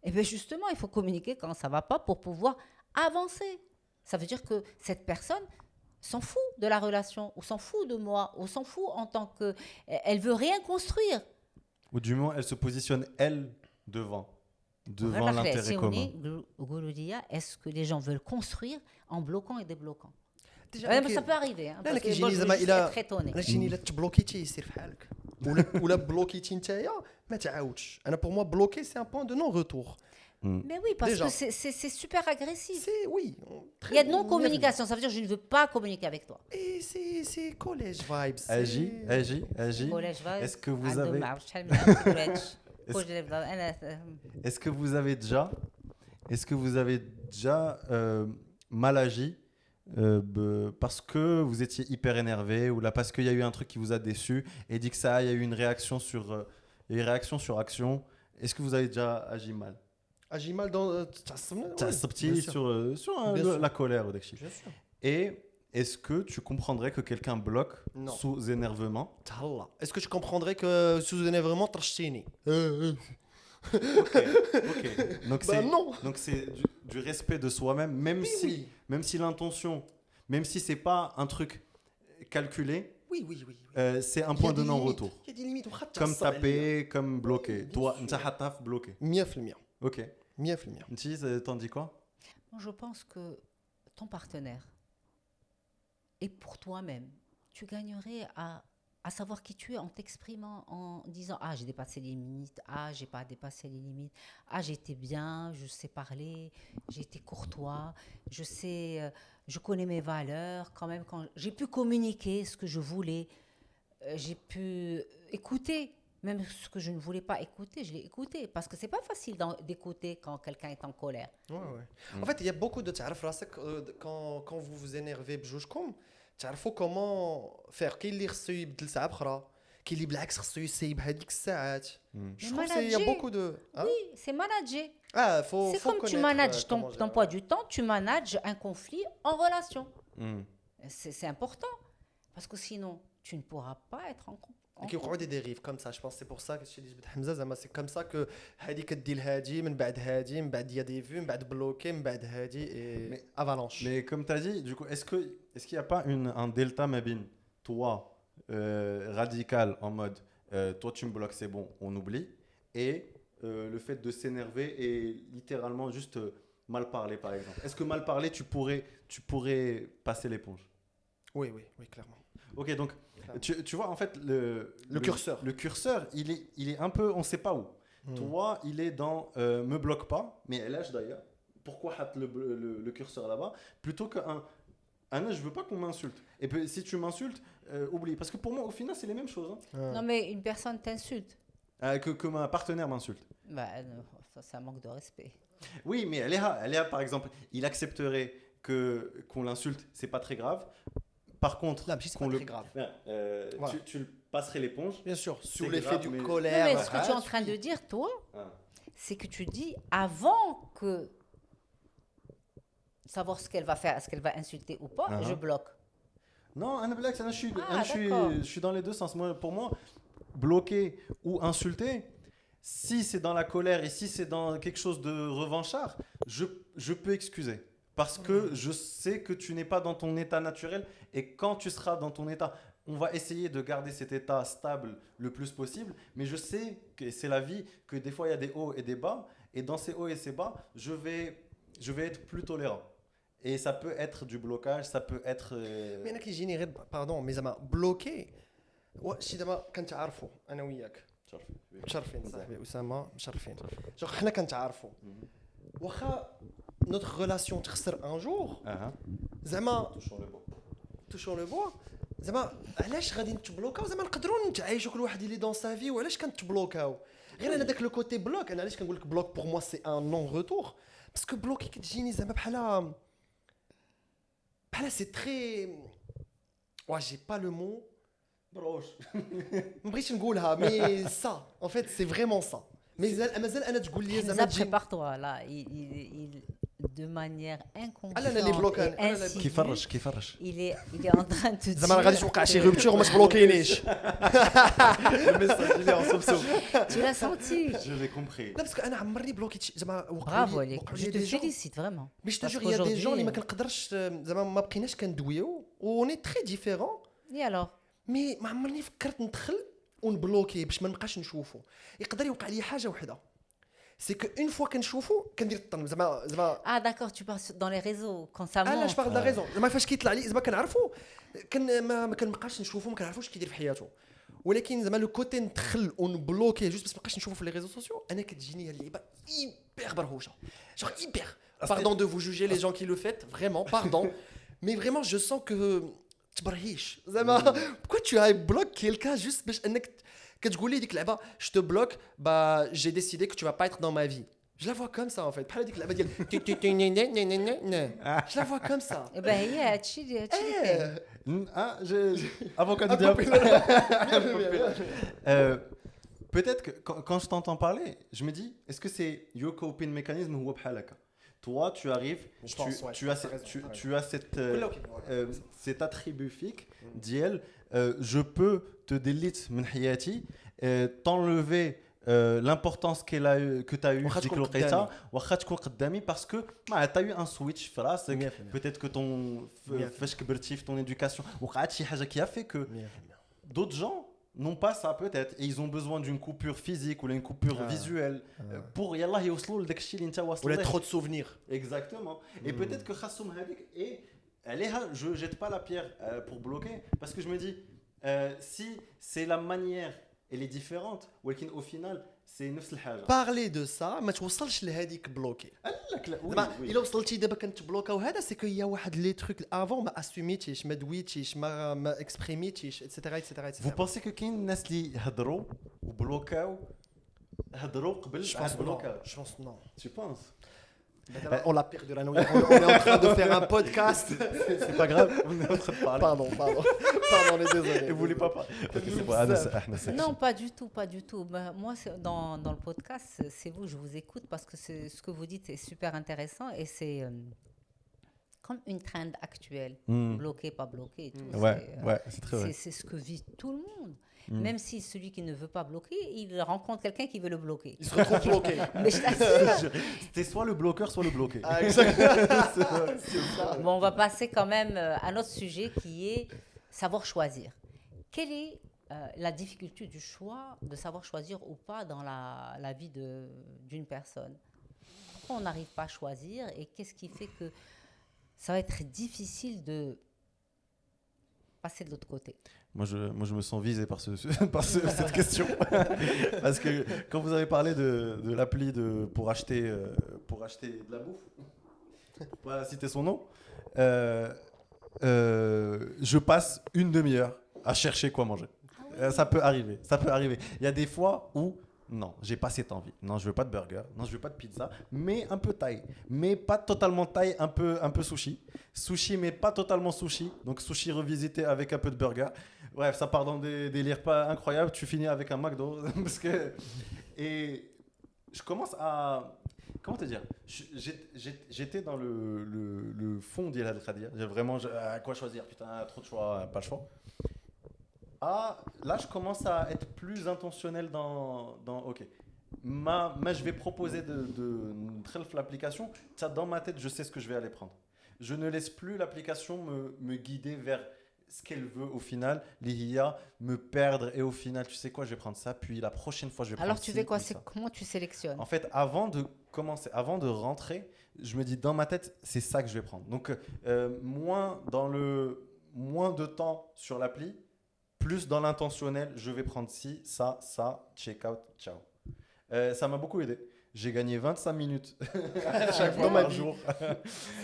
Et bien justement, il faut communiquer quand ça va pas pour pouvoir avancer. Ça veut dire que cette personne s'en fout de la relation, ou s'en fout de moi, ou s'en fout en tant que... Elle veut rien construire. Ou du moins, elle se positionne, elle, devant l'intérêt commun. Est-ce que les gens veulent construire en bloquant et débloquant? Déjà, Ouais, ça peut arriver. Hein, لا parce لا que كيجيني moi, je veux زعما juste الا être étonnée. انا شيني الا تبلوكيتي يصير في حالك ولا بلوكيتي نتايا ما تعاودش. انا pour moi bloquer c'est un point de non retour. Mais oui, parce Déjà. que c'est super agressif. C'est oui. Il y a de non-communication, ça veut dire que je ne veux pas communiquer avec toi. Et c'est collège vibes. Agis. Collège va- Est-ce que vous عندهم avez- معرفش شحال من عام في collège. collège va- أنا- Est-ce que vous avez déjà mal agi parce que vous étiez hyper énervé ou là parce qu'il y a eu un truc qui vous a déçu et dit que ça, il y a eu une réaction sur action. Est-ce que vous avez déjà agi mal? Agis mal dans تعصبنا. تعصبتي bien sûr. sur Bien sûr. la colère ou داكشي. Bien sûr. Et est-ce que tu comprendrais que quelqu'un bloque Non. sous énervement? تهلا. Est-ce que je comprendrais que sous énervement ترشتيني؟ Ok. Donc Bah non. Donc c'est du respect de soi-même, même si l'intention, même si c'est pas un truc calculé, Oui oui oui. c'est un Il y a point de des non-retour. limites. Il y a des limites. وخا Comme تعصب عليا. taper, comme bloquer. bien Toi, sûr. انت حاطها في bloquer. 100%. Ok. 100%. Nti, t'en dis quoi? Moi, je pense que ton partenaire et pour toi-même, tu gagnerais à savoir qui tu es en t'exprimant, en disant « Ah, j'ai dépassé les limites. Ah, j'ai pas dépassé les limites. Ah, j'ai été bien, je sais parler, j'ai été courtois, je sais, je connais mes valeurs. Quand même, quand j'ai pu communiquer ce que je voulais, j'ai pu écouter. Même ce que je ne voulais pas écouter, je l'ai écouté. Parce que c'est pas facile d'écouter quand quelqu'un est en colère. Ouais. En fait, il y a beaucoup de تعرف راسك quand vous vous énervez بجوجكم تعرفوا comment faire. كاين اللي خصو يبدل ساعه بخرى، كاين اللي بالعكس خصو يسيب هذيك الساعات. Je trouve qu'il y a beaucoup de Oui, c'est manager. faut C'est comme tu connaître, manages ton comment emploi du temps, tu manages un conflit en relation. Hmm. C'est important. Parce que sinon, tu ne pourras pas être en couple. كيوقعوا دي ديريف كوم سا. جو بونس سي بور سا كشي اللي جبت حمزه زعما سي كوم سا كو هادي كدير هادي من بعد هادي من بعد يا دي فيو من بعد بلوكي من بعد هادي اي افالونش. Mais comme tu as dit, du coup, est-ce qu'il n'y a pas un delta Mabin, toi, radical en mode, toi tu me bloques, c'est bon, on oublie, et le fait de s'énerver et littéralement juste mal parler par exemple. Est-ce que mal parler, tu pourrais passer l'éponge? Oui clairement. Ok, donc tu vois en fait le curseur. Le curseur, il est un peu, on ne sait pas où. Toi, il est dans me bloque pas, mais elle lâche d'ailleurs. Pourquoi hat le curseur là-bas plutôt qu'un Anna, je veux pas qu'on m'insulte. Et puis, si tu m'insultes, oublie. Parce que pour moi, au final, c'est les mêmes choses. Non, mais une personne t'insulte. Que ma partenaire m'insulte. Bah, non, ça, c'est un manque de respect. Oui, mais Léa, par exemple, il accepterait qu'on l'insulte, c'est pas très grave. Par contre, Là, c'est qu'on pas le très grave. Voilà. tu le passerais l'éponge. Bien sûr, C'est sous l'effet grave, du mais- Non, colère. mais ce que tu es en train de dire, toi, Ah. c'est que tu dis avant que savoir ce qu'elle va faire, est-ce qu'elle va insulter ou pas, Uh-huh. je bloque. Non, Anna Black, Ah, d'accord. je suis dans les deux sens. Pour moi, bloquer ou insulter, si c'est dans la colère et si c'est dans quelque chose de revanchard, je peux excuser. Parce que je sais que tu n'es pas dans ton état naturel et quand tu seras dans ton état, on va essayer de garder cet état stable le plus possible. Mais je sais que c'est la vie, que des fois il y a des hauts et des bas. Et dans ces hauts et ces bas, je vais être plus tolérant. Et ça peut être du blocage, ça peut être... Mais انا كيجيني غير باردون مي زعما بلوكي شي دابا كنتعارفوا انا وياك مشرفين صاحبي اسامه مشرفين جو حنا كنتعارفوا واخا notre relation تخسر ان جور زعما توشون لو بوا زعما علاش غادي نتبلوكاو زعما نقدروا نتعايشوا كل واحد اللي دون سا في وعلاش كنتبلوكاو غير انا داك لو كوتي بلوك انا علاش كنقول لك بلوك بور موا سي ان نون روتور باسكو بلوكي كتجيني زعما بحال c'est très. Ouais, j'ai pas le mot. بروش. ما بغيتش نقولها mais ça en fait c'est vraiment ça. مازال انا تقول لي زعما Hamza, prépare-toi, là, de manière inconsciente أنا اللي بلوك et أنا اللي insidieuse, كيفرش. il est en train de te dire زعما ما غاديش توقع شي rupture وما تبلوكينيش. الميساج il est en soupçon. tu l'as senti. Je l'ai compris. لا باسكو انا عمرني بلوكيت زعما Bravo, Alec. Je te félicite vraiment. Mais je te Parce jure, il y a des qu'aujourd'hui- gens اللي ما كنقدرش زعما ما بقيناش كندويو و on est très différents. Et alors? مي ما عمرني فكرت ندخل ونبلوكي باش ما نبقاش نشوفو. يقدر يوقع لي حاجه وحده. سي كو اون فوا كنشوفو كندير الطن زعما Ah, d'accord, tu parles dans les réseaux, quand ça انا monte. جو بارل دا ريزون زعما فاش كيطلع لي زعما كنعرفو ما كنبقاش نشوفو ما كنعرفوش كيدير في حياته ولكن زعما لو كوتي ندخل ونبلوكي جوست باش ما نبقاش نشوفو في لي ريزو سوسيو انا كتجيني هاد اللعيبه ايبر برهوشه genre hyper pardon de vous juger les gens qui le faites vraiment pardon mais vraiment je sens que تبرهيش زعما pourquoi tu as bloqué quelqu'un juste باش انك كتقول لي ديك اللعبه je te bloque bah j'ai décidé que tu vas pas être dans ma vie. Je la vois comme ça en fait. بحال هذيك اللعبه ديال je la vois comme ça. Eh ben, هي هادشي اللي كاين. Avocat du diable. Peut-être que quand je t'entends parler, je me dis, est-ce que c'est your coping mécanisme ou بحالك? Toi, tu arrives, Je pense, ouais, tu as t'as raison, t'as raison. tu as cet attribut fixe, Mm. d'IL, je peux te delete من حياتي, t'enlever l'importance que tu as eu واخا في ديك تكون الوقيته قدامي. واخا تكون قدامي parce que tu as eu un switch في راسك 100%. peut-être que فاش كبرتي في ton éducation وقعت شي حاجه qui a fait que 100%. d'autres gens n'ont pas ça peut-être et ils ont besoin d'une coupure physique ou une coupure visuelle pour يلاه يوصلوا لداك الشيء اللي انت واصل ولا له. trop de souvenirs. Exactement. Et peut-être que خاصهم هذيك et je jette pas la pierre pour bloquer parce que je me dis si c'est la manière elle est différente ولكن au final c'est نفس الحاجه. Parler de ça ما توصلش لهذيك بلوكي. لك لا زعما الا وصلتي دابا كنتبلوكاو هذا سي كو يا واحد لي تروك افون ما اسوميتيش ما دويتيش ما اكسبريميتيش اتسيتيرا اتسيتيرا Vous pensez que كاين الناس اللي هضروا وبلوكاو هضروا قبل Je عاد pense non. بلوكاو؟ Je pense non. Tu penses? On l'a perdu là. On est en train de faire un podcast. C'est pas grave, on est en train de parler. Pardon, on est désolé. Et vous voulez pas parler? Ok, c'est bon. Non, pas du tout, pas du tout. Ben, moi, dans le podcast, c'est vous, je vous écoute parce que ce que vous dites est super intéressant et c'est comme une trend actuelle. Bloqué, pas bloqué. Et tout. Ouais, c'est très vrai. C'est ce que vit tout le monde. Même si celui qui ne veut pas bloquer, il rencontre quelqu'un qui veut le bloquer. Il se retrouve bloqué. Mais je t'assure. C'était soit le bloqueur, soit le bloqué. Ah, exactement. C'est ça. Bon, on va passer quand même à notre sujet qui est savoir choisir. Quelle est la difficulté du choix de savoir choisir ou pas dans la vie d'une personne? Pourquoi on n'arrive pas à choisir et qu'est-ce qui fait que ça va être difficile passer de l'autre côté. Moi, je me sens visé par, cette question. Parce que quand vous avez parlé de l'appli pour acheter de la bouffe, pour pas citer son nom, je passe une demi-heure à chercher quoi manger. Ça peut arriver. Il y a des fois où, non, j'ai pas cette envie. Non, je veux pas de burger. Non, je veux pas de pizza. Mais un peu thaï. Mais pas totalement thaï, un peu sushi. Sushi, mais pas totalement sushi. Donc sushi revisité avec un peu de burger. Bref, ça part dans des délires pas incroyables. Tu finis avec un McDo. Et je commence à... Comment te dire? J'étais dans le fond d'Il Khadia. J'ai vraiment... À quoi choisir? Putain, trop de choix, pas le choix. Ah, là, je commence à être plus intentionnel dans OK. Je vais proposer de l'application. Ça, dans ma tête, je sais ce que je vais aller prendre. Je ne laisse plus l'application me guider vers ce qu'elle veut au final. L'IA, me perdre et au final, tu sais quoi, je vais prendre ça. Puis la prochaine fois, je vais prendre ça. Alors, tu fais quoi? Comment tu sélectionnes? En fait, avant de rentrer, je me dis dans ma tête, c'est ça que je vais prendre. Donc, moins de temps sur l'appli. Plus dans l'intentionnel, je vais prendre ci, ça, check out, ciao. Ça m'a beaucoup aidé. J'ai gagné 25 minutes chaque fois par jour.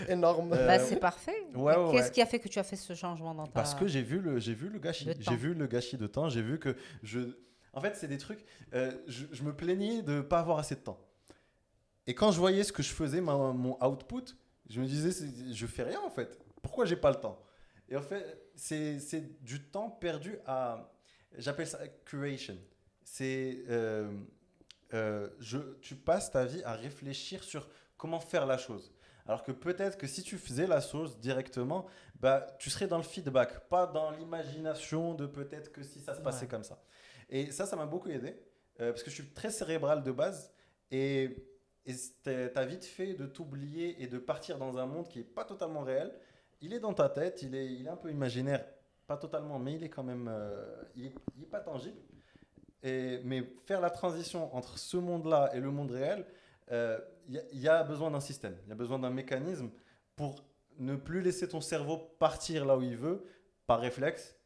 Énorme. C'est parfait. Qu'est-ce qui a fait que tu as fait ce changement dans ta... Parce que j'ai vu le gâchis. J'ai vu le gâchis de temps. J'ai vu que En fait, c'est des trucs... je me plaignais de ne pas avoir assez de temps. Et quand je voyais ce que je faisais, mon output, je me disais, je fais rien en fait. Pourquoi j'ai pas le temps? Et en fait, c'est du temps perdu à... J'appelle ça curation. C'est... tu passes ta vie à réfléchir sur comment faire la chose. Alors que peut-être que si tu faisais la chose directement, tu serais dans le feedback, pas dans l'imagination de peut-être que si ça se passait comme ça. Et ça m'a beaucoup aidé, parce que je suis très cérébral de base, et t'as vite fait de t'oublier et de partir dans un monde qui n'est pas totalement réel. Il est dans ta tête, il est un peu imaginaire, pas totalement, mais il est quand même, il est pas tangible. Mais faire la transition entre ce monde-là et le monde réel, il y a besoin d'un système, il y a besoin d'un mécanisme pour ne plus laisser ton cerveau partir là où il veut, par réflexe,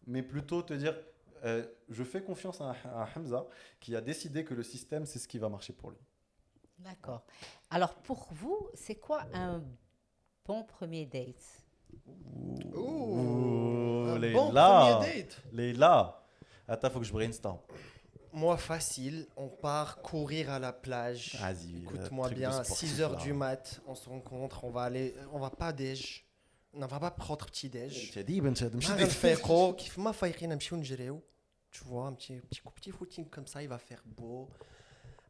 mais plutôt te dire, je fais confiance à Hamza qui a décidé que le système, c'est ce qui va marcher pour lui. D'accord. Alors pour vous, c'est quoi un bon premier date? Un Leïla. bon premier date. Leïla, attends, faut que je brainstorm. Moi, facile, on part courir à la plage. Vas-y, écoute-moi bien, à 6h du mat, on se rencontre, on va pas déj. On va pas prendre petit déj. Tu vois, un petit footing comme ça, il va faire beau.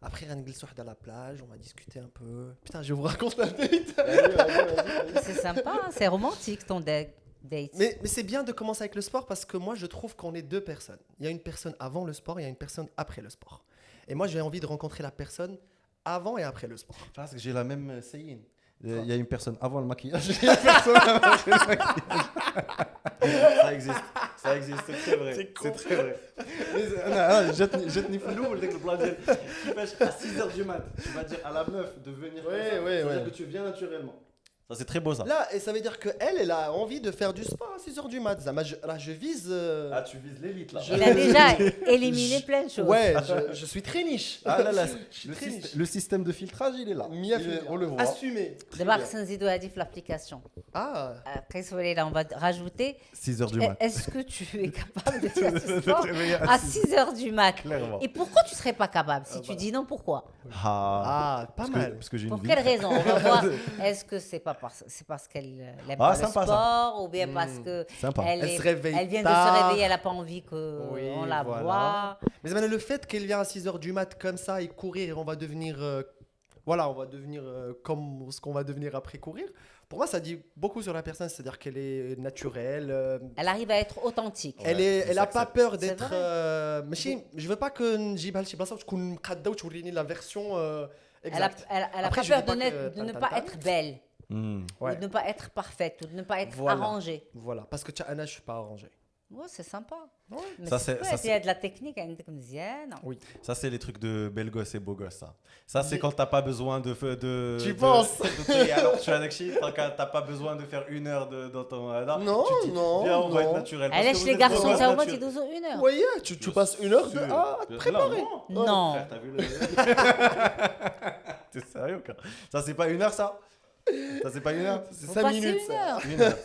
Après, on va à la plage, on va discuter un peu. Putain, je vous raconte la date. C'est sympa, hein, c'est romantique ton date. Mais c'est bien de commencer avec le sport parce que moi, je trouve qu'on est deux personnes. Il y a une personne avant le sport, il y a une personne après le sport. Et moi, j'ai envie de rencontrer la personne avant et après le sport. Parce que j'ai la même saying. Il y a une personne avant le maquillage et une personne après le maquillage. Ça existe, c'est très vrai. C'est très vrai. Jette-ni flou, le blague. Tu fais à 6h du mat. Tu vas dire à la meuf de venir. C'est-à-dire que tu viens naturellement. Ça, c'est très beau ça. Là, et ça veut dire qu'elle a envie de faire du sport à 6h du mat. Là, je vise. Ah, tu vises l'élite là. Il a déjà éliminé plein de choses. Ouais, je suis très niche. Ah là, le système de filtrage, il est là. On le voit. Assumé. D'abord, c'est Zido a dit l'application. Ah. Après, là, on va rajouter. 6h du mat. Est-ce que tu es capable de faire du sport à 6h du mat? Clairement. Et pourquoi tu ne serais pas capable? Si tu dis non, pourquoi? Pas mal. Parce que j'ai une Pour vie. quelle raison? On va voir. Est-ce que c'est parce qu'elle n'aime pas le sympa, sport ou bien parce que elle vient de se réveiller, elle n'a pas envie qu'on la voit? Mais maintenant, le fait qu'elle vient à 6h du mat comme ça et courir, on va devenir comme ce qu'on va devenir après courir. Pour moi, ça dit beaucoup sur la personne, c'est-à-dire qu'elle est naturelle. Elle arrive à être authentique. Elle n'a pas peur d'être. C'est je veux pas que Njibal Chibasa la version exacte. Elle a Après, pas je peur dis de ne pas être belle, ou Ouais. de ne pas être parfaite, ou de ne pas être Voilà. arrangée. Voilà, parce que je suis pas arrangé. Ouais, c'est sympa. Ouais. Mais Ça, c'est c'est- chouette, ça, c'est- il y a de la technique عندك مزيانة. Oui. Ça, c'est les trucs de bel gosse et beau gosse, ça. Ça, c'est J'ai- quand t'as pas besoin de Tu penses alors, tu as t'as pas besoin de faire 1 heure dans ton... là, Non, tu dis, non, viens, on va être non. naturel. parce علاش que vous les êtes garçons beau gosse تا هما naturel. تيدوزوا 1 heure. Ouais, tu passes 1 heure Sûr. à te Là, préparer. non. Non. Frère, t'as vu le... T'es sérieux, quoi? Ça, c'est pas 1 heure, ça? Ça, c'est pas 1 heure? C'est Vous 5 passez minutes. 1 heure. 1 heure.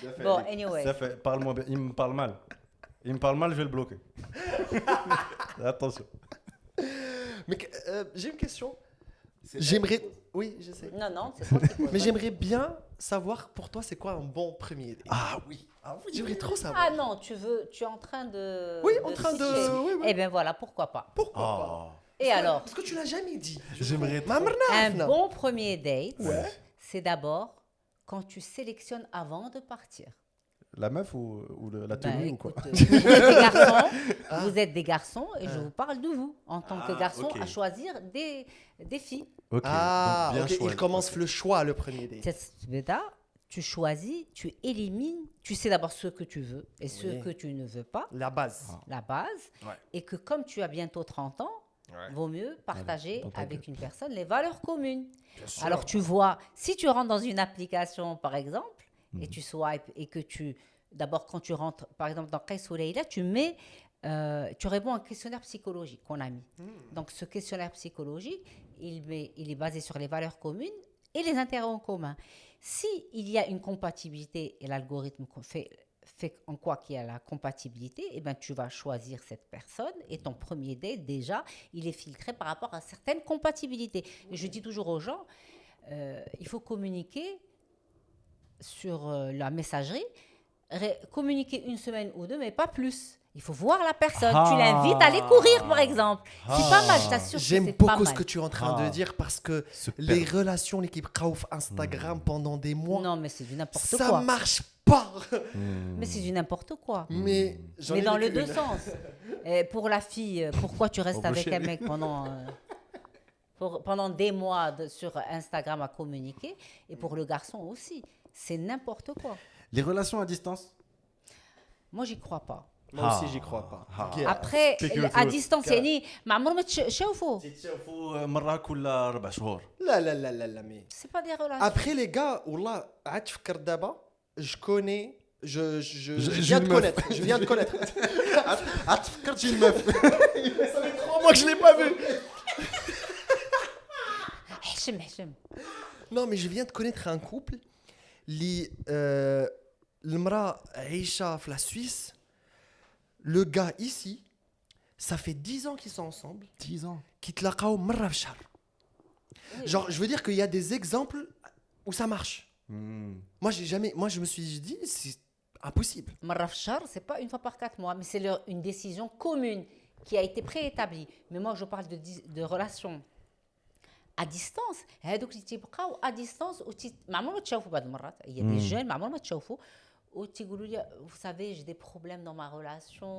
Tout à fait. Bon, anyway. Ça fait, parle-moi bien. Il me parle mal. Il me parle mal, je vais le bloquer. Attention. Mais j'ai une question. J'aimerais. Oui, je sais. Non, c'est toi qui poses. Mais j'aimerais bien savoir pour toi, c'est quoi un bon premier date. Ah oui. J'aimerais trop savoir. Ah non, tu es en train de. Oui, en train switcher. de. Oui, oui. Eh bien voilà, pourquoi pas. Pourquoi pas Oh. Et alors, Parce que tu l'as jamais dit. J'aimerais trop. un bon premier date, Ouais. c'est d'abord quand tu sélectionnes avant de partir. La meuf ou la Ben, tenue ou quoi? écoute, vous êtes des garçons et je vous parle de vous en tant que Ah, garçon ok. à choisir des filles. Ok. Ah, donc bien ok, choisi. il commence le choix, le premier date. Là, tu choisis, tu élimines, tu sais d'abord ce que tu veux et ce Oui. que tu ne veux pas, La base. la base, Ouais. et que comme tu as bientôt 30 ans, vaut mieux partager dans ta avec une personne les valeurs communes. Bien sûr. Alors tu vois, si tu rentres dans une application par exemple, et tu swipes et que d'abord quand tu rentres par exemple dans Qais ou Leïla, tu réponds à un questionnaire psychologique qu'on a mis. Donc ce questionnaire psychologique, il est basé sur les valeurs communes et les intérêts en commun. S'il y a une compatibilité et l'algorithme fait en quoi qu'il y a la compatibilité, eh ben, tu vas choisir cette personne et ton premier date, déjà, il est filtré par rapport à certaines compatibilités. Et je dis toujours aux gens, il faut communiquer sur la messagerie, communiquer 1 semaine ou 2, mais pas plus. Il faut voir la personne. Ah. Tu l'invites à aller courir, par exemple. C'est pas mal, je t'assure que J'aime c'est pas beaucoup mal. ce que tu es en train de dire parce que Super. les relations, l'équipe Raouf Instagram pendant des mois, Non, mais c'est du n'importe ça quoi. marche pas. Mais c'est du n'importe quoi. Mais j'en Mais ai dans les vécu deux une. sens. Et pour la fille, pourquoi tu restes avec Embauchez-les. un mec pendant des mois sur Instagram à communiquer, et pour le garçon aussi. C'est n'importe quoi. Les relations à distance? Moi, j'y crois pas. Moi aussi, j'y crois pas. Ah. Guerre. Après, C'est que à faut- distance, يعني ما عمر ما تشوفوا. تتشافوا مرة كل 4 شهور. لا لا لا لا لا mais C'est pas des relations. après les gars, والله عاد تفكر دابا, je connais, je J'ai viens de une meuf. connaître, je viens de connaître. Ah, tu j'ai une meuf. Ça fait 3 mois que je l'ai pas vu. حشم حشم. Non, mais je viens de connaître un couple اللي المرأة عايشة في la Suisse, le gars ici, ça fait 10 ans qu'ils sont ensemble, 10 ans. كيتلاقاو مرة في الشهر. Genre, je veux dire qu'il y a des exemples où ça marche. Moi, je me suis dit, c'est impossible. مرة في الشهر, c'est pas une fois par 4 mois, mais c'est une décision commune qui a été préétablie. Mais moi, je parle de relations à distance. هادوك اللي تيبقاو à distance ما عمرهم ما تشوفوا بعض المرات. Il y a des jeunes ما عمرهم ما تشوفوا. وتيقولوا لي, vous savez, j'ai des problèmes dans ma relation.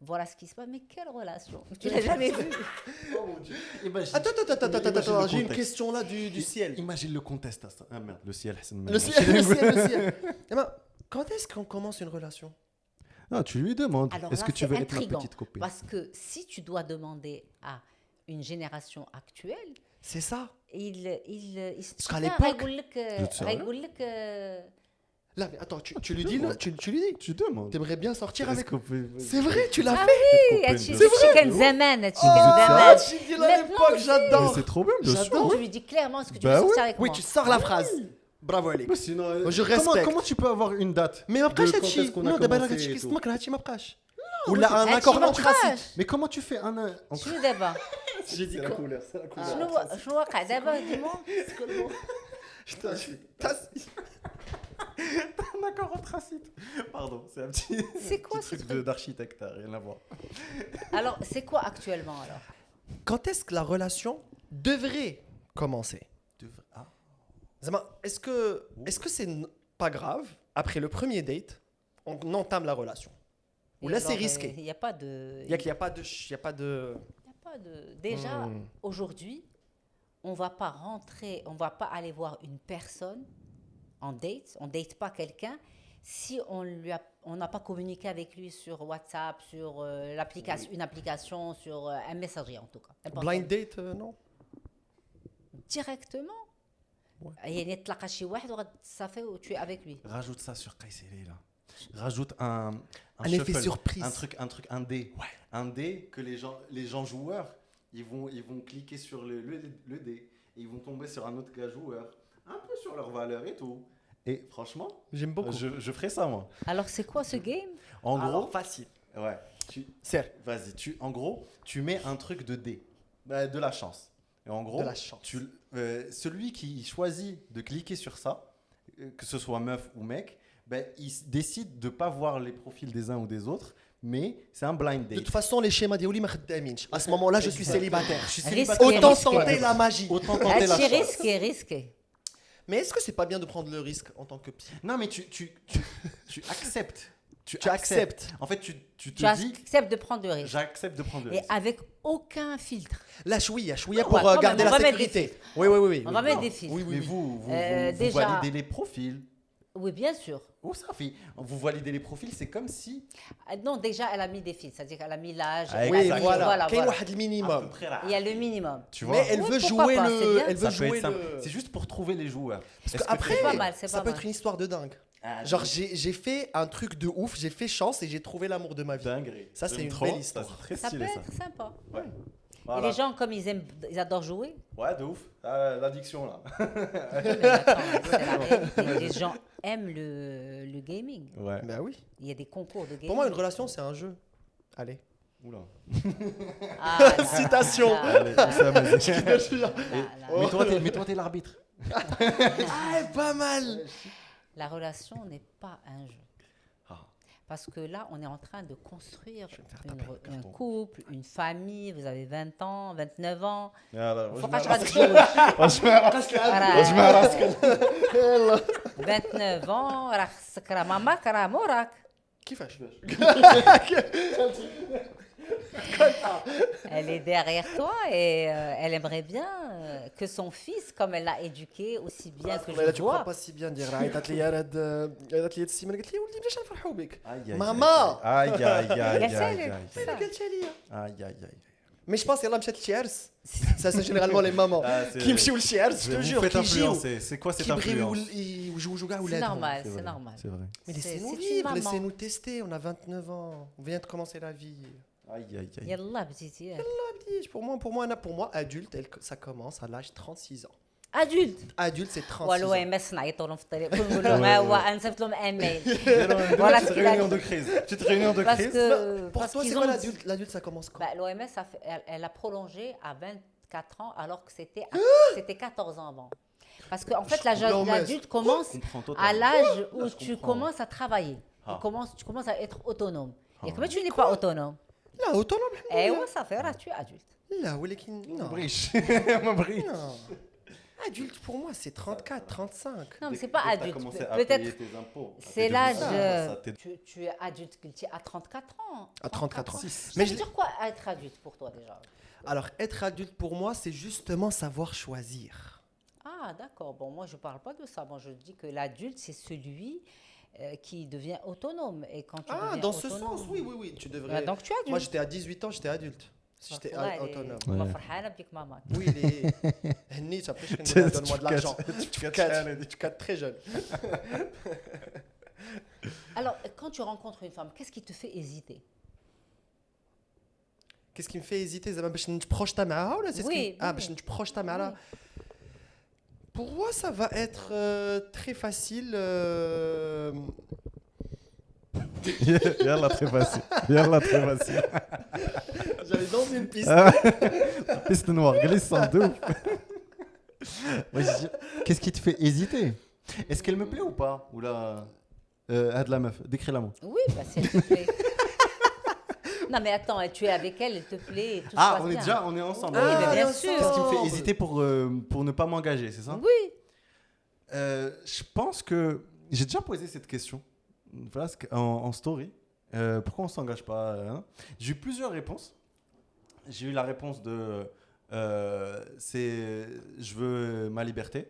Voilà ce qui se passe. Mais quelle relation? Tu l'as jamais vu? Attends, j'ai une question là du ciel. Imagine le contexte. Ah merde, le ciel. Le ciel. Eh ben, quand est-ce qu'on commence une relation? Non, tu lui demandes. Alors Est-ce là, que tu c'est veux être ma intriguant, petite copine? parce que si tu dois demander à une génération actuelle, C'est ça. il Parce qu'à l'époque- غيقول لك Là, mais attends, tu lui dis, tu lui dis. Tu demandes. T'aimerais bien sortir avec. Est-ce qu'on peut- C'est vrai, tu l'as Ah fait. oui, هادشي كان زمان, هادشي كان Ah, زمان. tu dis là à l'époque, Mais j'adore. c'est trop bien, bien sûr. J'adore. Tu lui dis clairement ce que tu Bah veux oui. sortir avec Oui, moi. tu sors la phrase. Bravo, Alex. Mais sinon, Je respecte. Comment tu peux avoir une date? Mais ما بقاش de quand هادشي. est-ce qu'on a Non, دابا راه commencé هادشي et كيسمى tout. كره هادشي ما بقاش. هادشي ولا un ما accord بقاش. anthracite. Mais comment tu fais un entre- شنو دابا؟ J'ai dit quoi? couleur, c'est la شنو واقع دابا dis-moi. Un accord anthracite. Pardon, c'est un petit, C'est quoi petit ce truc truc? d'architecte, t'as rien à voir. Alors, c'est quoi actuellement alors? Quand est-ce que la relation devrait commencer? Ah. Zama, est-ce que c'est pas grave, après le premier date, on entame la relation? Ou là, c'est risqué. Il n'y a pas de... Il y a pas de... y a pas de... Il y a pas de... Déjà, aujourd'hui, on va pas rentrer, on va pas aller voir une personne en date, on date pas quelqu'un si on n'a pas communiqué avec lui sur WhatsApp, sur une application, sur un messagerie en tout cas. n'importe Blind date, non. directement. يعني تلاقى شي واحد وغتصافي tu es avec lui. Rajoute ça sur Kayseri là. Rajoute un effet shuffle, surprise. un dé. Ouais. Un dé que les gens joueurs, ils vont cliquer sur le dé et ils vont tomber sur un autre gars joueur, un peu sur leur valeur et tout. Et franchement, J'aime beaucoup. je ferai ça moi. Alors c'est quoi ce game? En Alors, gros, facile. ouais. Vas-y, en gros, tu mets un truc de dé, de la chance. Et en gros, De la chance. celui qui choisit de cliquer sur ça, que ce soit meuf ou mec, il décide de ne pas voir les profils des uns ou des autres, mais c'est un blind De date. toute façon, les schémas d'Yaouli ne m'akhdaminch. À ce moment-là, je suis célibataire. Je suis Risqué, célibataire. Autant risqué. tenter la magie. Autant tenter la C'est chance. risqué. Mais est-ce que c'est pas bien de prendre le risque en tant que psy? Non, mais tu acceptes. Tu acceptes. En fait, tu Tu te dis, acceptes de prendre le risque. j'accepte de prendre le Et risque. avec aucun filtre. La chouïa Ouais, pour quand garder même, on la va mettre des sécurité. Oui. On va mettre des filtres. Oui, Mais oui. vous déjà- validez les profils. Oui, bien sûr. Où ça fait? Vous validez les profils, c'est comme si Non, déjà, elle a mis des filtres. C'est-à-dire qu'elle a mis l'âge. Ah, elle a Oui, mis- exact. voilà. Quel voilà. est le à minimum? peu près là. Il y a le minimum. Tu vois? Mais elle Oui, veut pourquoi jouer pas, c'est le. bien. Elle Ça veut peut jouer être simple. le. C'est juste pour trouver les joueurs. Parce Est-ce que qu'après, C'est pas mal, c'est ça pas peut mal. être une histoire de dingue. Ah, Genre, j'ai fait un truc de ouf, j'ai fait chance et j'ai trouvé l'amour de ma vie. dinguerie. Ça, c'est J'aime une trop. belle Ça, histoire. c'est très Ça peut stylé ça. être sympa. Ouais. Et Voilà. les gens, comme ils adorent jouer, Ouais, de ouf. Ah, l'addiction là. oui, mais attends, c'est la réalité. Les gens aiment le gaming. Ouais. Bah oui. Il y a des concours de gaming. Pour moi, une relation, c'est un jeu. Allez. Oula. Ah, là, Citation. là, Allez, là, ça va. là. Mais toi, t'es l'arbitre. Ah, pas mal. La relation n'est pas un jeu. Ah. Parce que là, on est en train de construire vais me faire taper le un carton. couple, une famille. Vous avez 20 ans, 29 ans. Voilà, Faut je pas que je m'arrête. rate Je m'arrête. 29 ans, راه خصك راه ماماك راه موراك. كيفاش؟ Elle est derrière toi et elle aimerait bien que son fils, comme elle l'a éduqué aussi bien que Là, je tu crois vois. pas si bien dire. عيطت لي هاد عيطت لي السيمانه قالت لي ولدي بلاش نفرحوا بك. ماما. Aïe, aïe, aïe, aïe, قالت aïe, لك aïe. ça. قالت لي Aïe, aïe, aïe. مي جو بونس يلاه مشات لشي عرس. Ça c'est généralement les mamans Ah, c'est- كيمشيو لشي عرس je te Vous jure faites كيجيو influencer. C'est quoi cette كيبغيو influence? يوجوجوا كاع C'est ولادهم. normal, C'est c'est vrai, normal. C'est vrai. Mais C'est laissez-nous une vivre, maman. laissez-nous tester. On a 29 ans, on vient de commencer la vie. Aïe, aïe, aïe. يلا بديتي. Pour moi, adulte, ça commence à l'âge 36 ans. Adulte. Adulte, c'est 36 والو ans. ام اس نعيطوا لهم في الطريق نقول لهم ها هو نصيفط لهم ان ميل. Voilà, Voilà ce petite qu'il a réunion dit. de crise. Petite réunion de Parce crise. que Pour parce toi, c'est qu'ils quoi ont l'adulte? L'adulte, ça commence quand? l'OMS elle a prolongé à 24 ans alors que c'était 14 ans avant. Parce qu'en fait l'OMS. l'adulte commence Je comprends à totalement. l'âge où Là, je tu comprends. commences à travailler. Ah. Tu commences à être autonome. Et Ah. comme tu n'es pas autonome, Là, autonome. eh ouais, ça fait là, tu es adulte. Là, ولكن Ma non. briche. Ma briche. Non. Adulte, pour moi, c'est 34, 35. Non, mais Dès c'est que pas t'as adulte. commencé à Peut-être payer tes impôts, c'est t'es l'âge. devenu ça, Tu es adulte Gulti, à 34 ans. À 34 ans. Ça Mais veut je- dire quoi être adulte pour toi déjà? Alors, être adulte, pour moi, c'est justement savoir choisir. Ah, d'accord. Bon, moi, je parle pas de ça. Moi, je dis que l'adulte, c'est celui qui devient autonome. Et quand tu Ah, deviens dans ce autonome- sens, oui, tu Ah, devrais. donc tu es adulte. Moi, j'étais à 18 ans, j'étais adulte. Si j'étais والله autonome. ما فرحانة بيك ماما. Oui, les. Henny, après, je vais donne-moi de l'argent. Tu Tu cadres très jeune. Alors, quand tu rencontres une femme, qu'est-ce qui te fait hésiter? Qu'est-ce qui me fait hésiter زعما باش نتبروجتا معاها ولا c'est ce Oui, qui... Ah, oui. باش نتبروجتا معاها. Oui. Pour moi, ça va être très facile. Yallah, très facile. Yallah, très facile. J'allais dans une piste. Piste noire, glissante de ouf. Ouais, qu'est-ce qui te fait hésiter? Est-ce qu'elle me plaît ou pas? Ou là, de la meuf, décris-la moi. Oui, bah, si elle te plaît. Non, mais attends, tu es avec elle, elle te plaît, et tout se Ah, passe bien. on est ensemble. Oui, mais bien ensemble. sûr. Qu'est-ce qui me fait hésiter pour ne pas m'engager, c'est ça? Oui. Je pense que j'ai déjà posé cette question voilà, en story. Pourquoi on ne s'engage pas hein? J'ai eu plusieurs réponses. J'ai eu la réponse de c'est je veux ma liberté.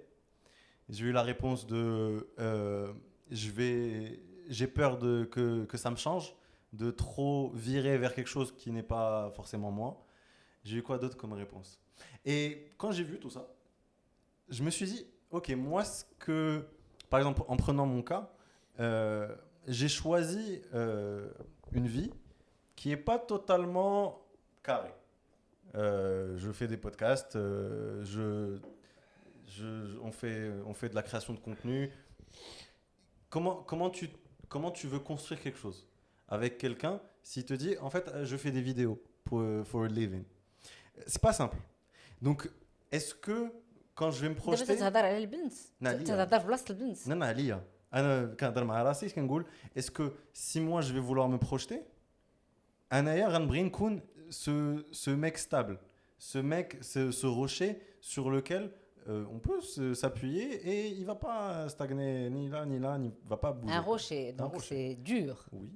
J'ai eu la réponse de j'ai peur que ça me change, de trop virer vers quelque chose qui n'est pas forcément moi. J'ai eu quoi d'autre comme réponse? Et quand j'ai vu tout ça, je me suis dit, ok, moi, par exemple, en prenant mon cas, j'ai choisi une vie qui n'est pas totalement carrée. Je fais des podcasts, on fait de la création de contenu. Comment tu veux construire quelque chose avec quelqu'un s'il te dit, en fait, je fais des vidéos for a living? C'est pas simple. Donc, est-ce que quand je vais me دابا projeter... تتهضر على البنت نعم. تتهضر في بلاصه البنت. Non, non, عليا. أنا كنهضر مع راسي كنقول est-ce que si moi je vais vouloir me projeter, أنايا غنبغي نكون ce mec stable, ce rocher sur lequel on peut s'appuyer et il va pas stagner ni là, il va pas bouger. Un rocher, donc rocher. c'est dur. Oui.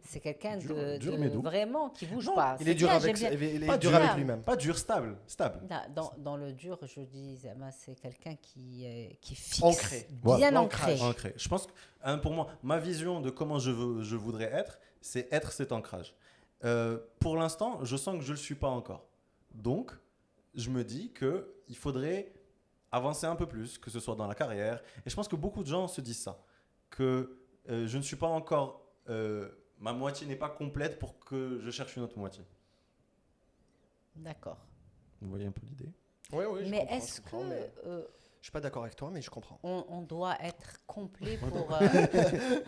C'est quelqu'un dur, mais de doux. vraiment qui bouge Non, pas. Il C'est est dur bien, avec, j'aime bien. il Pas est dur dur. avec lui-même. Pas dur, stable. Là, dans le dur, je dis, Zama, c'est quelqu'un qui fixe, Ancré. bien Ouais, ancré. Ancré. Je pense que pour moi, ma vision de comment je voudrais être, c'est être cet ancrage. Pour l'instant, je sens que je ne le suis pas encore. Donc, je me dis qu'il faudrait avancer un peu plus, que ce soit dans la carrière. Et je pense que beaucoup de gens se disent ça, que je ne suis pas encore... ma moitié n'est pas complète pour que je cherche une autre moitié. D'accord. Vous voyez un peu l'idée? Oui, oui, Mais est-ce que je suis pas d'accord avec toi, mais je comprends. on doit être complet pour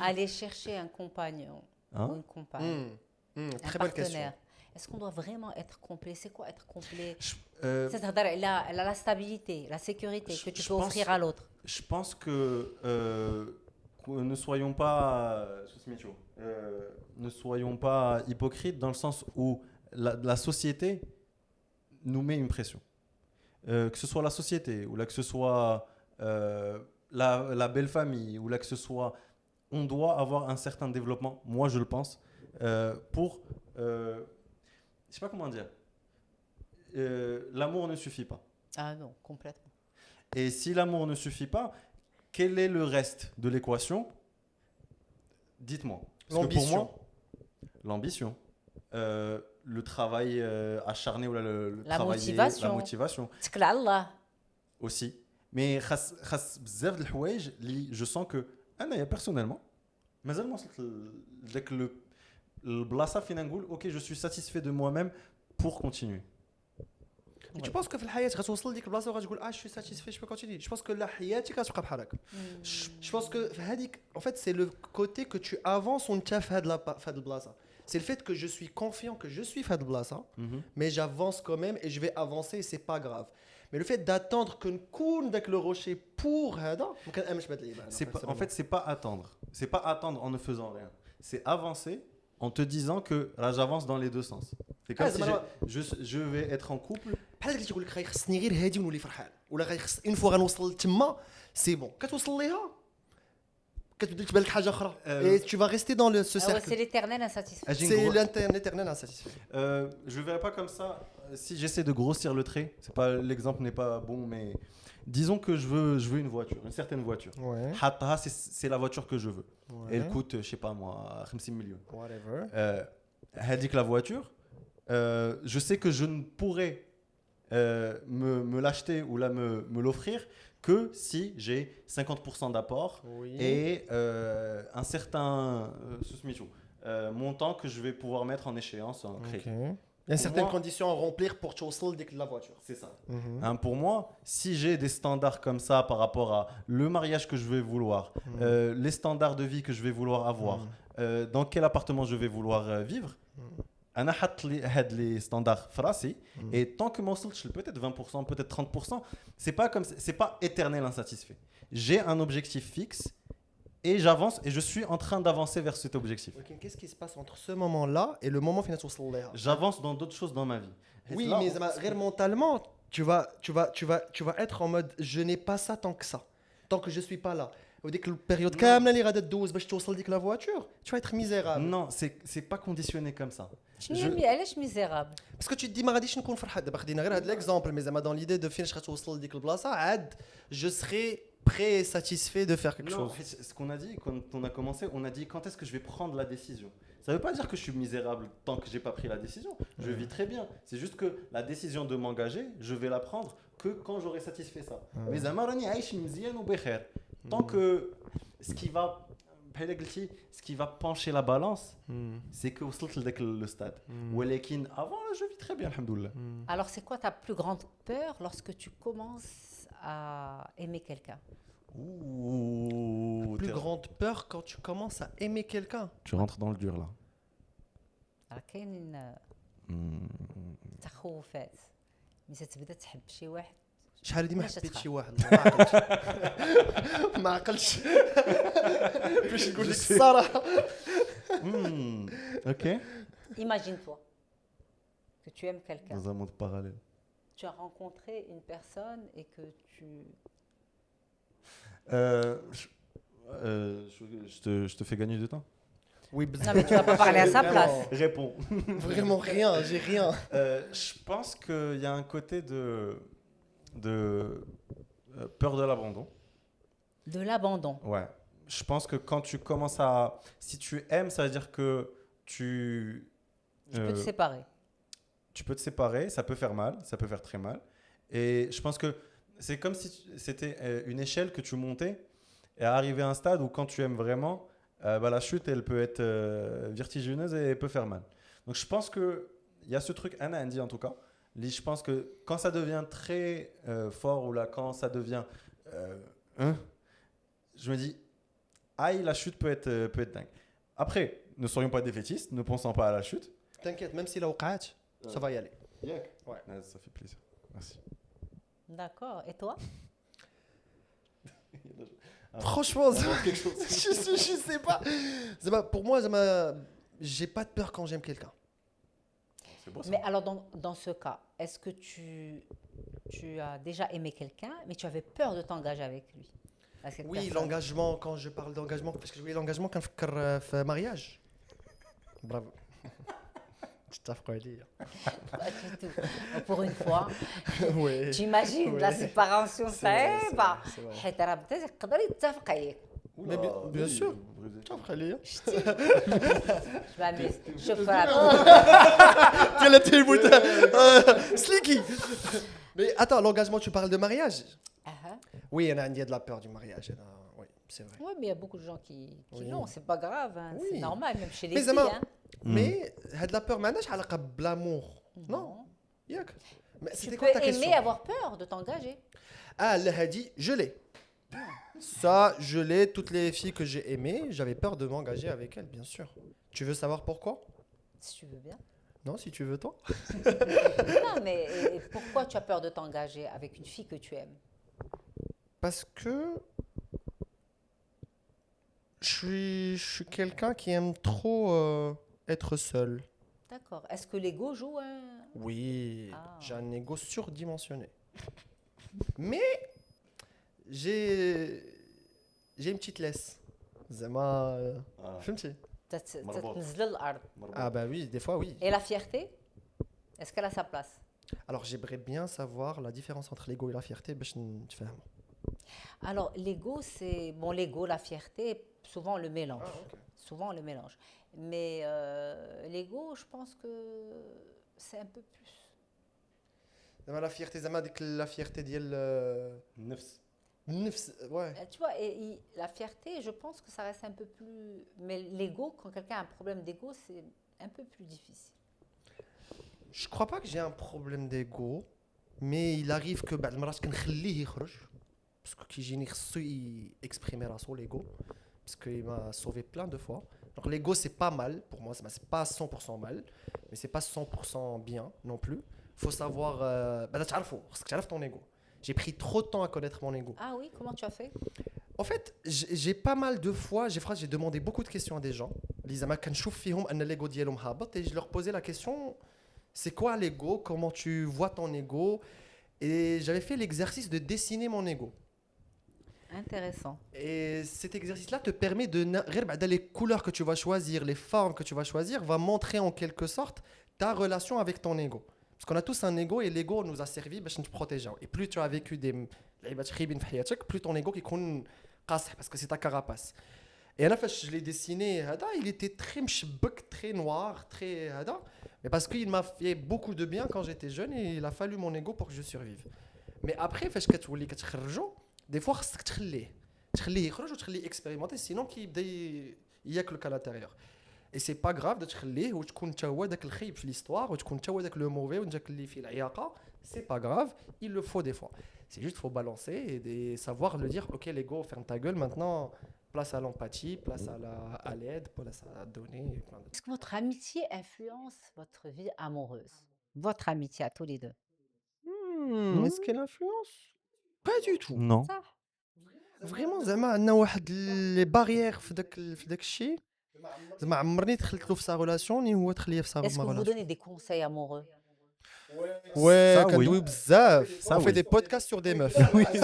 aller chercher un compagnon Hein? ou une compagne, un Très bonne question. partenaire? Est-ce qu'on doit vraiment être complet? C'est quoi être complet? Euh, C'est-à-dire la stabilité, la sécurité que tu je peux pense- offrir à l'autre. Je pense que ne soyons pas ne soyons pas hypocrites dans le sens où la société nous met une pression. Que ce soit la société ou là que ce soit la belle famille ou là que ce soit, on doit avoir un certain développement. Moi, je le pense pour je sais pas comment dire. L'amour ne suffit pas. Ah non, complètement. Et si l'amour ne suffit pas, quel est le reste de l'équation? Dites-moi. Parce que pour moi, l'ambition, le travail acharné ou le La travail, motivation. la motivation تكل على الله. aussi. Mais خاص بزاف د الحوايج اللي je sens que أنا personnellement مازال ما وصلت لذاك البلاصه فين نقول OK, je suis satisfait de moi-même pour continuer. Mais tu penses que في الحياة غتوصل لديك البلاصة وغتقول je suis satisfait, je peux continuer. Je pense que la حياتك غتبقى بحال هكا. Je pense que هذيك en fait c'est le côté que tu avances وانت في هاد البلاصة. C'est le fait que je suis confiant que je suis في هاد البلاصة, mais j'avance quand même et je vais avancer et c'est pas grave. Mais le fait d'attendre que نكون داك le rocher pour هذا ما كنأمنش بهاد اللعيبة. C'est pas, en fait, c'est pas attendre. C'est pas attendre en ne faisant rien. C'est avancer en te disant que là, j'avance dans les deux sens. C'est comme si je vais être en couple. بحال اللي تيقول لك خصني غير هادي ونولي فرحان ولا غيخص اون فوا غنوصل تما سي بون كتوصل ليها كتبدا تبان لك حاجه اخرى et tu vas rester dans ce Ah ouais, cercle. c'est l'éternel insatisfait. C'est l'éternel insatisfait. Je le verrai pas comme ça. Si j'essaie de grossir le trait, c'est pas, l'exemple n'est pas bon, mais disons que je veux une voiture, une certaine voiture. Ouais. Hatta, c'est la voiture que je veux. Ouais. Elle coûte, je sais pas moi, 50 millions. Whatever. Elle dit que la voiture, je sais que je ne pourrais me l'acheter ou me l'offrir que si j'ai 50% d'apport Oui. et un certain montant que je vais pouvoir mettre en échéance en crédit. Okay. Il y a certaines moi- conditions à remplir pour توصل ديك la voiture. C'est ça. Hein, pour moi, si j'ai des standards comme ça par rapport à le mariage que je vais vouloir, les standards de vie que je vais vouloir avoir, dans quel appartement je vais vouloir vivre, أنا حط لي هاد les standards في راسي, et tant que ما وصلتش peut-être 20%, peut-être 30%, c'est pas éternel insatisfait. J'ai un objectif fixe et j'avance et je suis en train d'avancer vers cet objectif. Okay. Qu'est-ce qui se passe entre ce moment-là et le moment فين توصل ليها? J'avance dans d'autres choses dans ma vie. Et Oui, là, mais غير mentalement, tu vas être en mode je n'ai pas ça tant que ça. Tant que je suis pas là. وديك البيريود كامله اللي غادا تدوز باش توصل ديك لا voiture, tu vas être misérable. non, c'est pas conditionné comme ça. علاش ميزيرابل؟ باسكو tu te dis ما غاديش نكون فرحان. دابا خدينا غير هذا ليكزامبل, mais زعما dans l'idée de فين غتوصل لديك البلاصه عاد je serai pré-satisfait de faire quelque Non, chose. ce qu'on a dit quand on a commencé, on a dit quand est-ce que je vais prendre la décision. Ça ne veut pas dire que je suis misérable tant que j'ai pas pris la décision. Je vis très bien. C'est juste que la décision de m'engager, je vais la prendre que quand j'aurai satisfait ça. Mais زعما راني عايش مزيان وبخير. Tant que ce qui va pencher la balance, c'est que وصلت لذاك le stade. ولكن avant là, je vis très bien alhamdoulilah. Alors, c'est quoi ta plus grande peur lorsque tu commences à aimer quelqu'un? Ouh, Plus grande peur quand tu commences à aimer quelqu'un. Tu rentres dans le dur là. راه كاين تخوفات ملي تبدا تحب شي واحد شحال هادي ما علاش حبيت تخاف؟ شي واحد ما عقلتش ما عقلتش باش نقول لك الصراحه. Ok. Imagine-toi que tu aimes quelqu'un, Dans un monde parallèle. tu as rencontré une personne et que tu... Je te fais gagner du temps. Oui, Non mais tu vas pas parler à sa place. Réponds. Vraiment rien, j'ai rien. Je pense qu'il y a un côté de peur de l'abandon. De l'abandon. Ouais. Je pense que quand tu commences à... Si tu aimes, ça veut dire que tu... Tu peux te séparer. Tu peux te séparer, ça peut faire mal, ça peut faire très mal. Et je pense que c'est comme si c'était une échelle que tu montais et arriver à un stade où quand tu aimes vraiment, la chute, elle peut être vertigineuse et elle peut faire mal. Donc je pense qu'il y a ce truc, Anna Andy en tout cas, je pense que quand ça devient très fort ou là, quand ça devient... je me dis, aïe, la chute peut être dingue. Après, ne soyons pas défaitistes, ne pensons pas à la chute. T'inquiète, même si la وقعت, ça va y aller. Ouais. Ça fait plaisir. Merci. D'accord. Et toi? Franchement, je sais pas. Pour moi, j'ai pas de peur quand j'aime quelqu'un. C'est beau ça. Mais alors dans ce cas, est-ce que tu as déjà aimé quelqu'un mais tu avais peur de t'engager avec lui? Avec cette Oui, personne? l'engagement, quand je parle d'engagement, parce que oui, l'engagement كنفكر في mariage. Bravo. تتفقوا عليا. Pas du tout. Pour une fois, Oui. t'imagines la séparation صعيبة. c'est vrai. حيت راه بدا يقدر يتفق عليك. Mais bien sûr. تتفق عليا. Je m'amuse. Je frappe. Quel était le bout Slicky. Mais attends, l'engagement, tu parles de mariage? Oui, il y a de la peur du mariage. Oui, c'est vrai. Oui, mais il y a beaucoup de gens qui Oui. l'ont. C'est pas grave. Hein. Oui. C'est normal, même chez les Mais filles. Zama, Hein. mais de la peur, ما عندهاش علاقة بالamour. Non. ياك. Mais Tu c'était peux quoi ta aimer question? avoir peur de t'engager. Ah, le hadi, je l'ai. Ça, je l'ai. Toutes les filles que j'ai aimées, j'avais peur de m'engager avec elles, bien sûr. Tu veux savoir pourquoi? Si tu veux bien. Non, si tu veux, toi. Non, mais et pourquoi tu as peur de t'engager avec une fille que tu aimes? Parce que je suis quelqu'un qui aime trop être seul. D'accord. Est-ce que l'ego joue un... Oui, Ah. j'ai un ego surdimensionné. Mais j'ai une petite laisse. Zama, فهمتي? مربوط. تنزل الأرض. Ah bah oui, des fois oui. Et la fierté? Est-ce qu'elle a sa place? Alors j'aimerais bien savoir la différence entre l'ego et la fierté باش نتفاهموا. Alors, l'ego, c'est... Bon, l'ego, la fierté, souvent on le mélange. ok. Souvent on le mélange. Mais l'ego, je pense que c'est un peu plus... زعما la fierté زعما ديك la fierté ديال النفس. النفس ouais. Tu vois, et la fierté, je pense que ça reste un peu plus... Mais l'ego, quand quelqu'un a un problème d'ego, c'est un peu plus difficile. Je crois pas que j'ai un problème d'ego, mais il arrive que بعد المرات كنخليه يخرج parce que كيجيني خصو exprimer راسو l'ego parce qu'il m'a sauvé plein de fois. Donc l'ego c'est pas mal pour moi, c'est pas 100% mal, mais c'est pas 100% bien non plus. Faut savoir bah تعرفو خصك تعرف ton ego. J'ai pris trop de temps à connaître mon ego. Ah oui, comment tu as fait? En fait, j'ai pas mal de fois, j'ai demandé beaucoup de questions à des gens. اللي زعما كنشوف فيهم ان l'ego ديالهم هابط et je leur posais la question c'est quoi l'ego? Comment tu vois ton ego? Et j'avais fait l'exercice de dessiner mon ego. Intéressant. Et cet exercice-là te permet de... Les couleurs que tu vas choisir, les formes que tu vas choisir, va montrer en quelque sorte ta relation avec ton ego. Parce qu'on a tous un ego et l'ego nous a servi pour nous protéger. Et plus tu as vécu لعيبات خايبين في حياتك plus ton ego كيكون قاصح parce que c'est ta carapace. Et انا فاش je l'ai dessiné هذا il était très مشبك très noir très هذا mais parce qu'il m'a fait beaucoup de bien quand j'étais jeune et il a fallu mon ego pour que je survive. Mais après فاش كتولي كتخرجوا des fois خصك تخليه يخرج وتخليه expérimenter sinon كيبدا ياكلك à l'intérieur. Et c'est pas grave de تخليه وتكون انت هو داك الخايب في l'histoire وتكون انت هو داك le mauvais وداك اللي فيه العياقه. C'est pas grave, il le faut des fois. C'est juste faut balancer et savoir le dire OK l'ego ferme ta gueule maintenant. Place à l'empathie, place à l'aide, place à donner. Est-ce que votre amitié influence votre vie amoureuse? Votre amitié à tous les deux. Est-ce qu'elle influence? Pas du tout. Non. Ça. Vraiment زعما عندنا واحد لي باريير في داك الشيء. زعما عمرني دخلت له في sa relation ني هو دخل ليا في Est-ce que ma vous relation. donnez des conseils amoureux? Ouais, Ça, كندوي oui. بزاف. Ça, On fait oui. des podcasts sur des meufs. Oui, c'est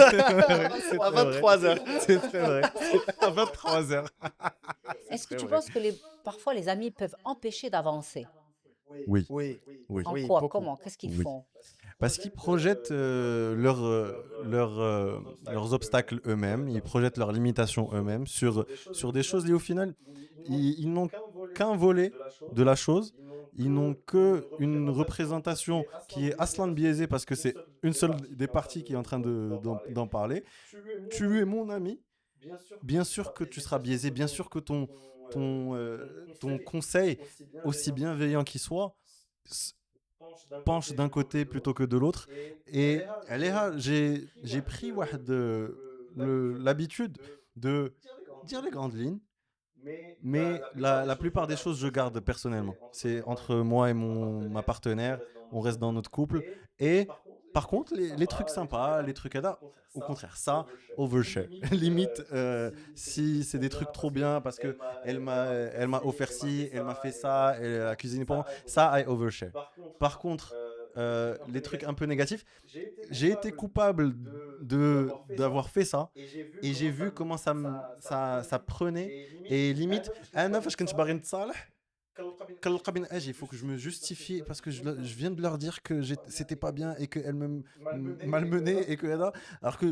À 23h. C'est très vrai. À 23h. Est-ce que très tu vrai. penses que parfois les amis peuvent empêcher d'avancer? Oui. Oui. Oui. En Oui, quoi? beaucoup. Comment? Qu'est-ce qu'ils Oui. font? Parce qu'ils projettent leurs obstacles eux-mêmes, ils projettent leurs limitations eux-mêmes sur des choses liées au final. Ils n'ont qu'un volet de la chose, ils n'ont qu'une représentation qui est aslan biaisée parce que c'est une seule des parties qui est en train d'en parler. Tu es mon ami, bien sûr que tu seras biaisé, bien sûr que ton conseil, aussi bienveillant qu'il soit, penche d'un côté plutôt que de l'autre. Et Aléha, j'ai pris l'habitude de dire les grandes lignes, mais la plupart des choses je garde personnellement. C'est entre moi et ma partenaire, on reste dans notre couple. Et par contre, les trucs sympas, les trucs au contraire, ça, overshare. Limite, si c'est des trucs trop bien parce que elle m'a offert ci, elle m'a fait ça, elle a cuisiné pour moi, ça, I overshare. Par contre, les trucs un peu négatifs, j'ai été coupable d'avoir fait ça et j'ai vu comment ça prenait et limite, il faut que je me justifie parce que je viens de leur dire que c'était pas bien et qu'elle me malmenait et que alors que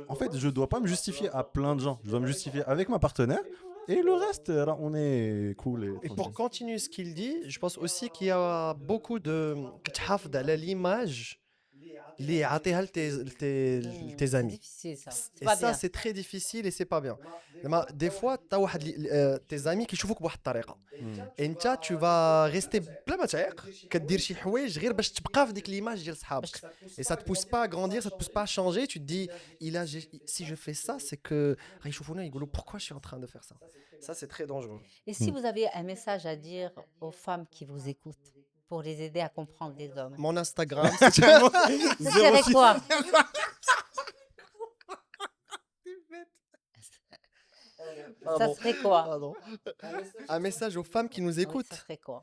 en fait je dois pas me justifier à plein de gens, je dois me justifier avec ma partenaire et le reste là, on est cool et Et pour continuer ce qu'il dit, je pense aussi qu'il y a beaucoup de كتحافظ على l'image اللي يعطيها tes C'est amis. difficile ça. C'est Et pas ça bien. c'est très difficile et c'est pas bien. زعما des fois t'as واحد tes amis كيشوفوك بواحد الطريقه. انت tu vas rester بلا ما تعيق كدير شي حوايج غير باش تبقى في ديك ليماج ديال صحابك. Et ça te pousse pas à grandir, ça te pousse pas à changer, tu te dis si je fais ça c'est que غيشوفونا يقولوا pourquoi je suis en train de faire ça. Ça c'est très dangereux. Et si vous avez un message à dire aux femmes qui vous écoutent pour les aider à comprendre les hommes, Mon Instagram ça serait quoi? Ça serait quoi? Pardon. Un message aux femmes qui nous Oui, écoutent. ça serait quoi?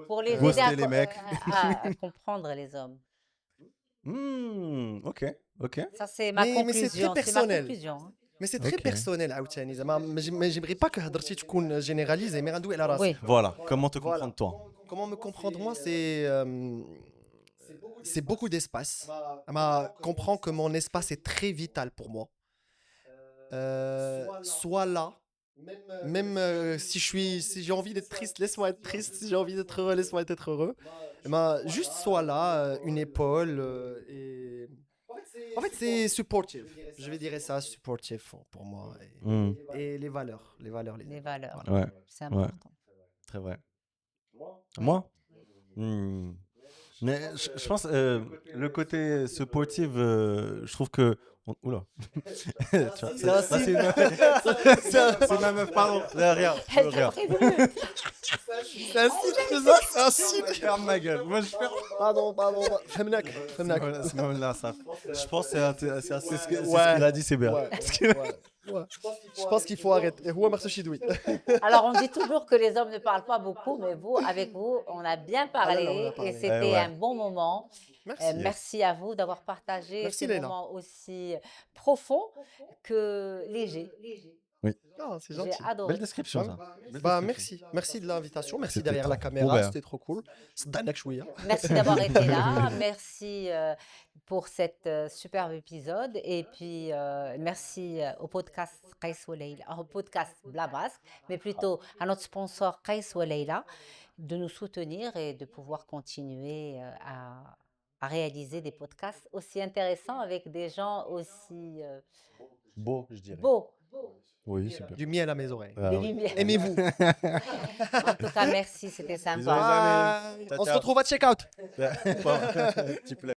Pour les aider Ghoster les mecs. à comprendre les hommes. ok. Ça, c'est ma Mais c'est très conclusion. C'est ma personnel. conclusion. hein. Mais c'est très Ok. personnel عاوتاني زعما ما j'aimerais pas que هضرتي تكون généralisée mais غندوي على راسي. Oui. Voilà, comment te Voilà. comprendre toi? Comment me comprendre moi c'est beaucoup d'espace. Comprends que mon espace est très vital pour moi. Sois là. Même si j'ai envie d'être triste, laisse-moi être triste. Si j'ai envie d'être heureux, laisse-moi être heureux. Juste sois là, une épaule. Et... En fait, c'est supportive. Je vais dire ça, supportive pour moi. Et les valeurs. Les valeurs. Ouais, C'est important. très vrai. Moi? Mais je pense le côté supportive, je trouve que oula. Tu vois, ça, c'est c'est ma meuf, pardon. Rien. Elle t'a prévenu. C'est un site, c'est un site. Ferme ma gueule. Moi, je ferme. Pardon. Femnak. C'est même là, ça. Je pense que c'est ce Ouais. qu'il a dit, c'est bien. Ouais. Je pense qu'il faut arrêter. هو ما خصوش يدوي. Alors, on dit toujours que les hommes ne parlent pas beaucoup, mais vous, avec vous, on a bien parlé on a parlé. et c'était Ouais. un bon moment. Merci. Merci à vous d'avoir partagé Merci, ces Léna. moments aussi profonds que légers. Ah, c'est J'ai gentil. adoré. Belle description, ça. Belle Bah, description. merci de l'invitation, merci C'était derrière la trop caméra, bien. c'était trop cool. صدعناك شوية. Merci d'avoir été là. Merci pour cet superbe épisode. Et puis, merci au podcast Qais wa Leila, au podcast Bla Masque, mais plutôt à notre sponsor Qais wa Leila de nous soutenir et de pouvoir continuer à réaliser des podcasts aussi intéressants avec des gens aussi Beau, je dirais. beaux. Oui, super. Du miel à mes oreilles. Ah Des oui. lumières. Aimez-vous. En tout cas, merci, c'était Bisous, les sympa. amis. Bye. Ciao, On se ciao. retrouve à check-out. Petit plaisir.